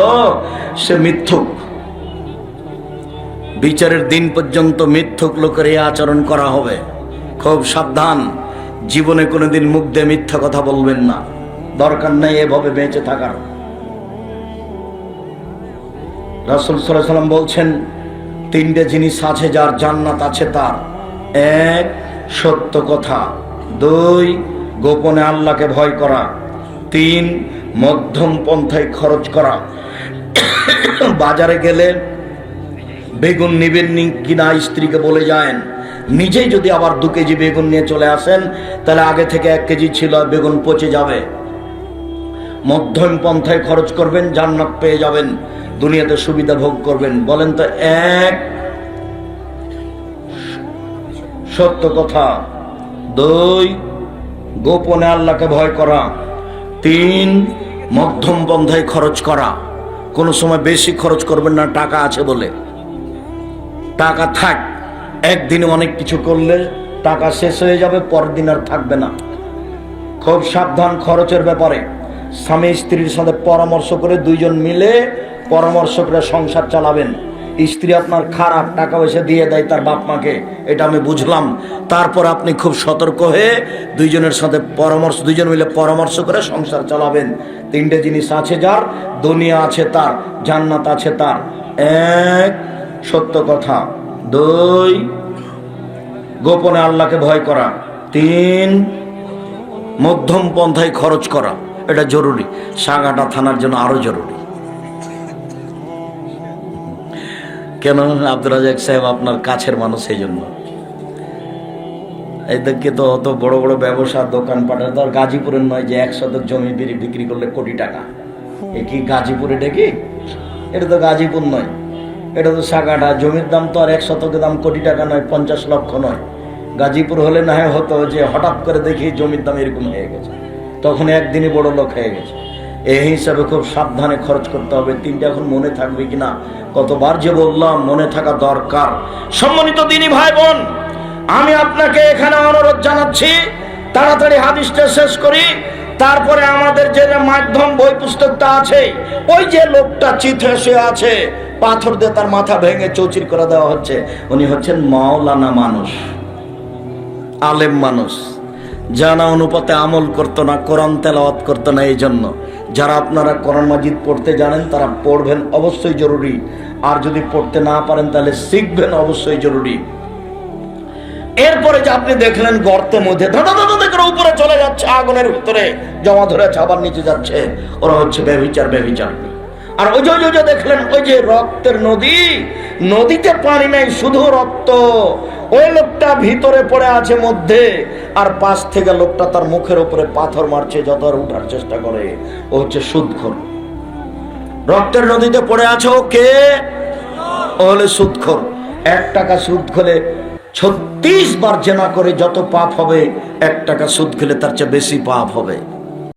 সে মিথ্যুক। বিচারের দিন পর্যন্ত মিথ্যুক লোকের এই আচরণ করা হবে। খুব সাবধান, জীবনে কোনোদিন মুখ দিয়ে মিথ্যা কথা বলবেন না, দরকার নেই এভাবে বেঁচে থাকার। রাসূল সাল্লাল্লাহু আলাইহি ওয়াসাল্লাম বলছেন 3টে জিনিস আছে যার জান্নাত আছে তার। 1, সত্য কথা। 2, গোপনে আল্লাহকে ভয় করা। 3, মধ্যম পন্থায় খরচ করা। বাজারে গেলে বেগুন নিবেন কিনা স্ত্রীকে বলে যান। নিজেই যদি আবার 2 কেজি বেগুন নিয়ে চলে আসেন, তাহলে আগে থেকে 1 কেজি ছিল, বেগুন পচে যাবে। মধ্যম পন্থায় খরচ করবেন, জান্নাত পেয়ে যাবেন, দুনিয়াতে সুবিধা ভোগ করবেন। বলেন তো, 1, সত্য কথা। 2, গোপনে আল্লাহকে ভয় করা। 3, মধ্যম পন্থায় খরচ করা। কোনো সময় বেশি খরচ করবেন না টাকা আছে বলে। টাকা থাক, একদিনে অনেক কিছু করলে টাকা শেষ হয়ে যাবে, পরের দিন আর থাকবে না। খুব সাবধান খরচের ব্যাপারে। স্বামী স্ত্রীর সাথে পরামর্শ করে 2 জন মিলে পরামর্শ করে সংসার চালাবেন। স্ত্রী আপনার খারাপ, টাকা পয়সা দিয়ে দেয় তার বাপ মাকে, এটা আমি বুঝলাম। তারপর আপনি খুব সতর্ক হয়ে 2 জনের সাথে 2 জন মিলে পরামর্শ করে সংসার চালাবেন। 3টে জিনিস আছে যার, দুনিয়া আছে তার, জান্নাত আছে তার। 1, সত্য কথা। 2, গোপনে আল্লাহকে ভয় করা। 3, মধ্যম পন্থায় খরচ করা। এটা জরুরি, সাগাটা থানার জন্য আরো জরুরি। কেন? আব্দুর রাজাক সাহেব আপনার কাছের মানুষ, এই জন্য। এদেরকে তো অত বড় বড় ব্যবসা দোকানপাটের, তো আর গাজীপুরের নয় যে 1 শতক জমি বিক্রি করলে কোটি টাকা। এ কি গাজীপুরে ডেকে? এটা তো গাজীপুর নয়, এটা তো সাগাটা। জমির দাম তো আর 1 শতকের দাম কোটি টাকা নয়, 50 লক্ষ নয়। গাজীপুর হলে না হয় হতো যে হঠাৎ করে দেখি জমির দাম এরকম হয়ে গেছে, তখন একদিনই বড় লোক হয়ে গেছে। এই হিসাবে খুব সাবধানে খরচ করতে হবে। 3টা এখন মনে থাকবে কিনা, কতবার যে বললাম, মনে থাকা দরকার। সম্মানিত দিনী ভাই বোন, আমি আপনাকে এখানে অনুরোধ জানাচ্ছি, তাড়াতাড়ি হাদিসটা শেষ করি। তারপরে আমাদের যে মাধ্যম বই পুস্তকটা আছে, ওই যে লোকটা চিত্রে শুয়ে আছে, পাথর দিয়ে তার মাথা ভেঙে চৌচির করে দেওয়া হচ্ছে, উনি হচ্ছেন মাওলানা মানুষ, আলেম মানুষ, জানা অনুপাতে আমল করতো না, কোরআন তেলাওয়াত করতো না। এই জন্য যারা আপনারা কোরআন মাজিদ পড়তে জানেন তারা পড়বেন, অবশ্যই জরুরি। আর যদি পড়তে না পারেন তাহলে শিখবেন, অবশ্যই জরুরি। এরপরে যে আপনি দেখলেন গর্তের মধ্যে ধাঁধা করে উপরে চলে যাচ্ছে, আগুনের ভিতরে জমা ধরেছে, আবার নিচে যাচ্ছে, ওরা হচ্ছে ব্যভিচার। আর ওই যে দেখলেন ওই যে রক্তের নদী, নদীতে পানি নাই, শুধু রক্ত। ওই লোকটা ভিতরে পড়ে আছে মধ্যে, আর পাশ থেকে লোকটা তার মুখের উপরে পাথর মারছে, যতবার উঠার চেষ্টা করে। ও হচ্ছে সুদখোর। রক্তের নদীতে পড়ে আছে ও কে? ও হলে সুদখোর। 1 টাকা সুদ খেলে 36 বার জেনা করে যত পাপ হবে, 1 টাকা সুদ খেলে তার চেয়ে বেশি পাপ হবে।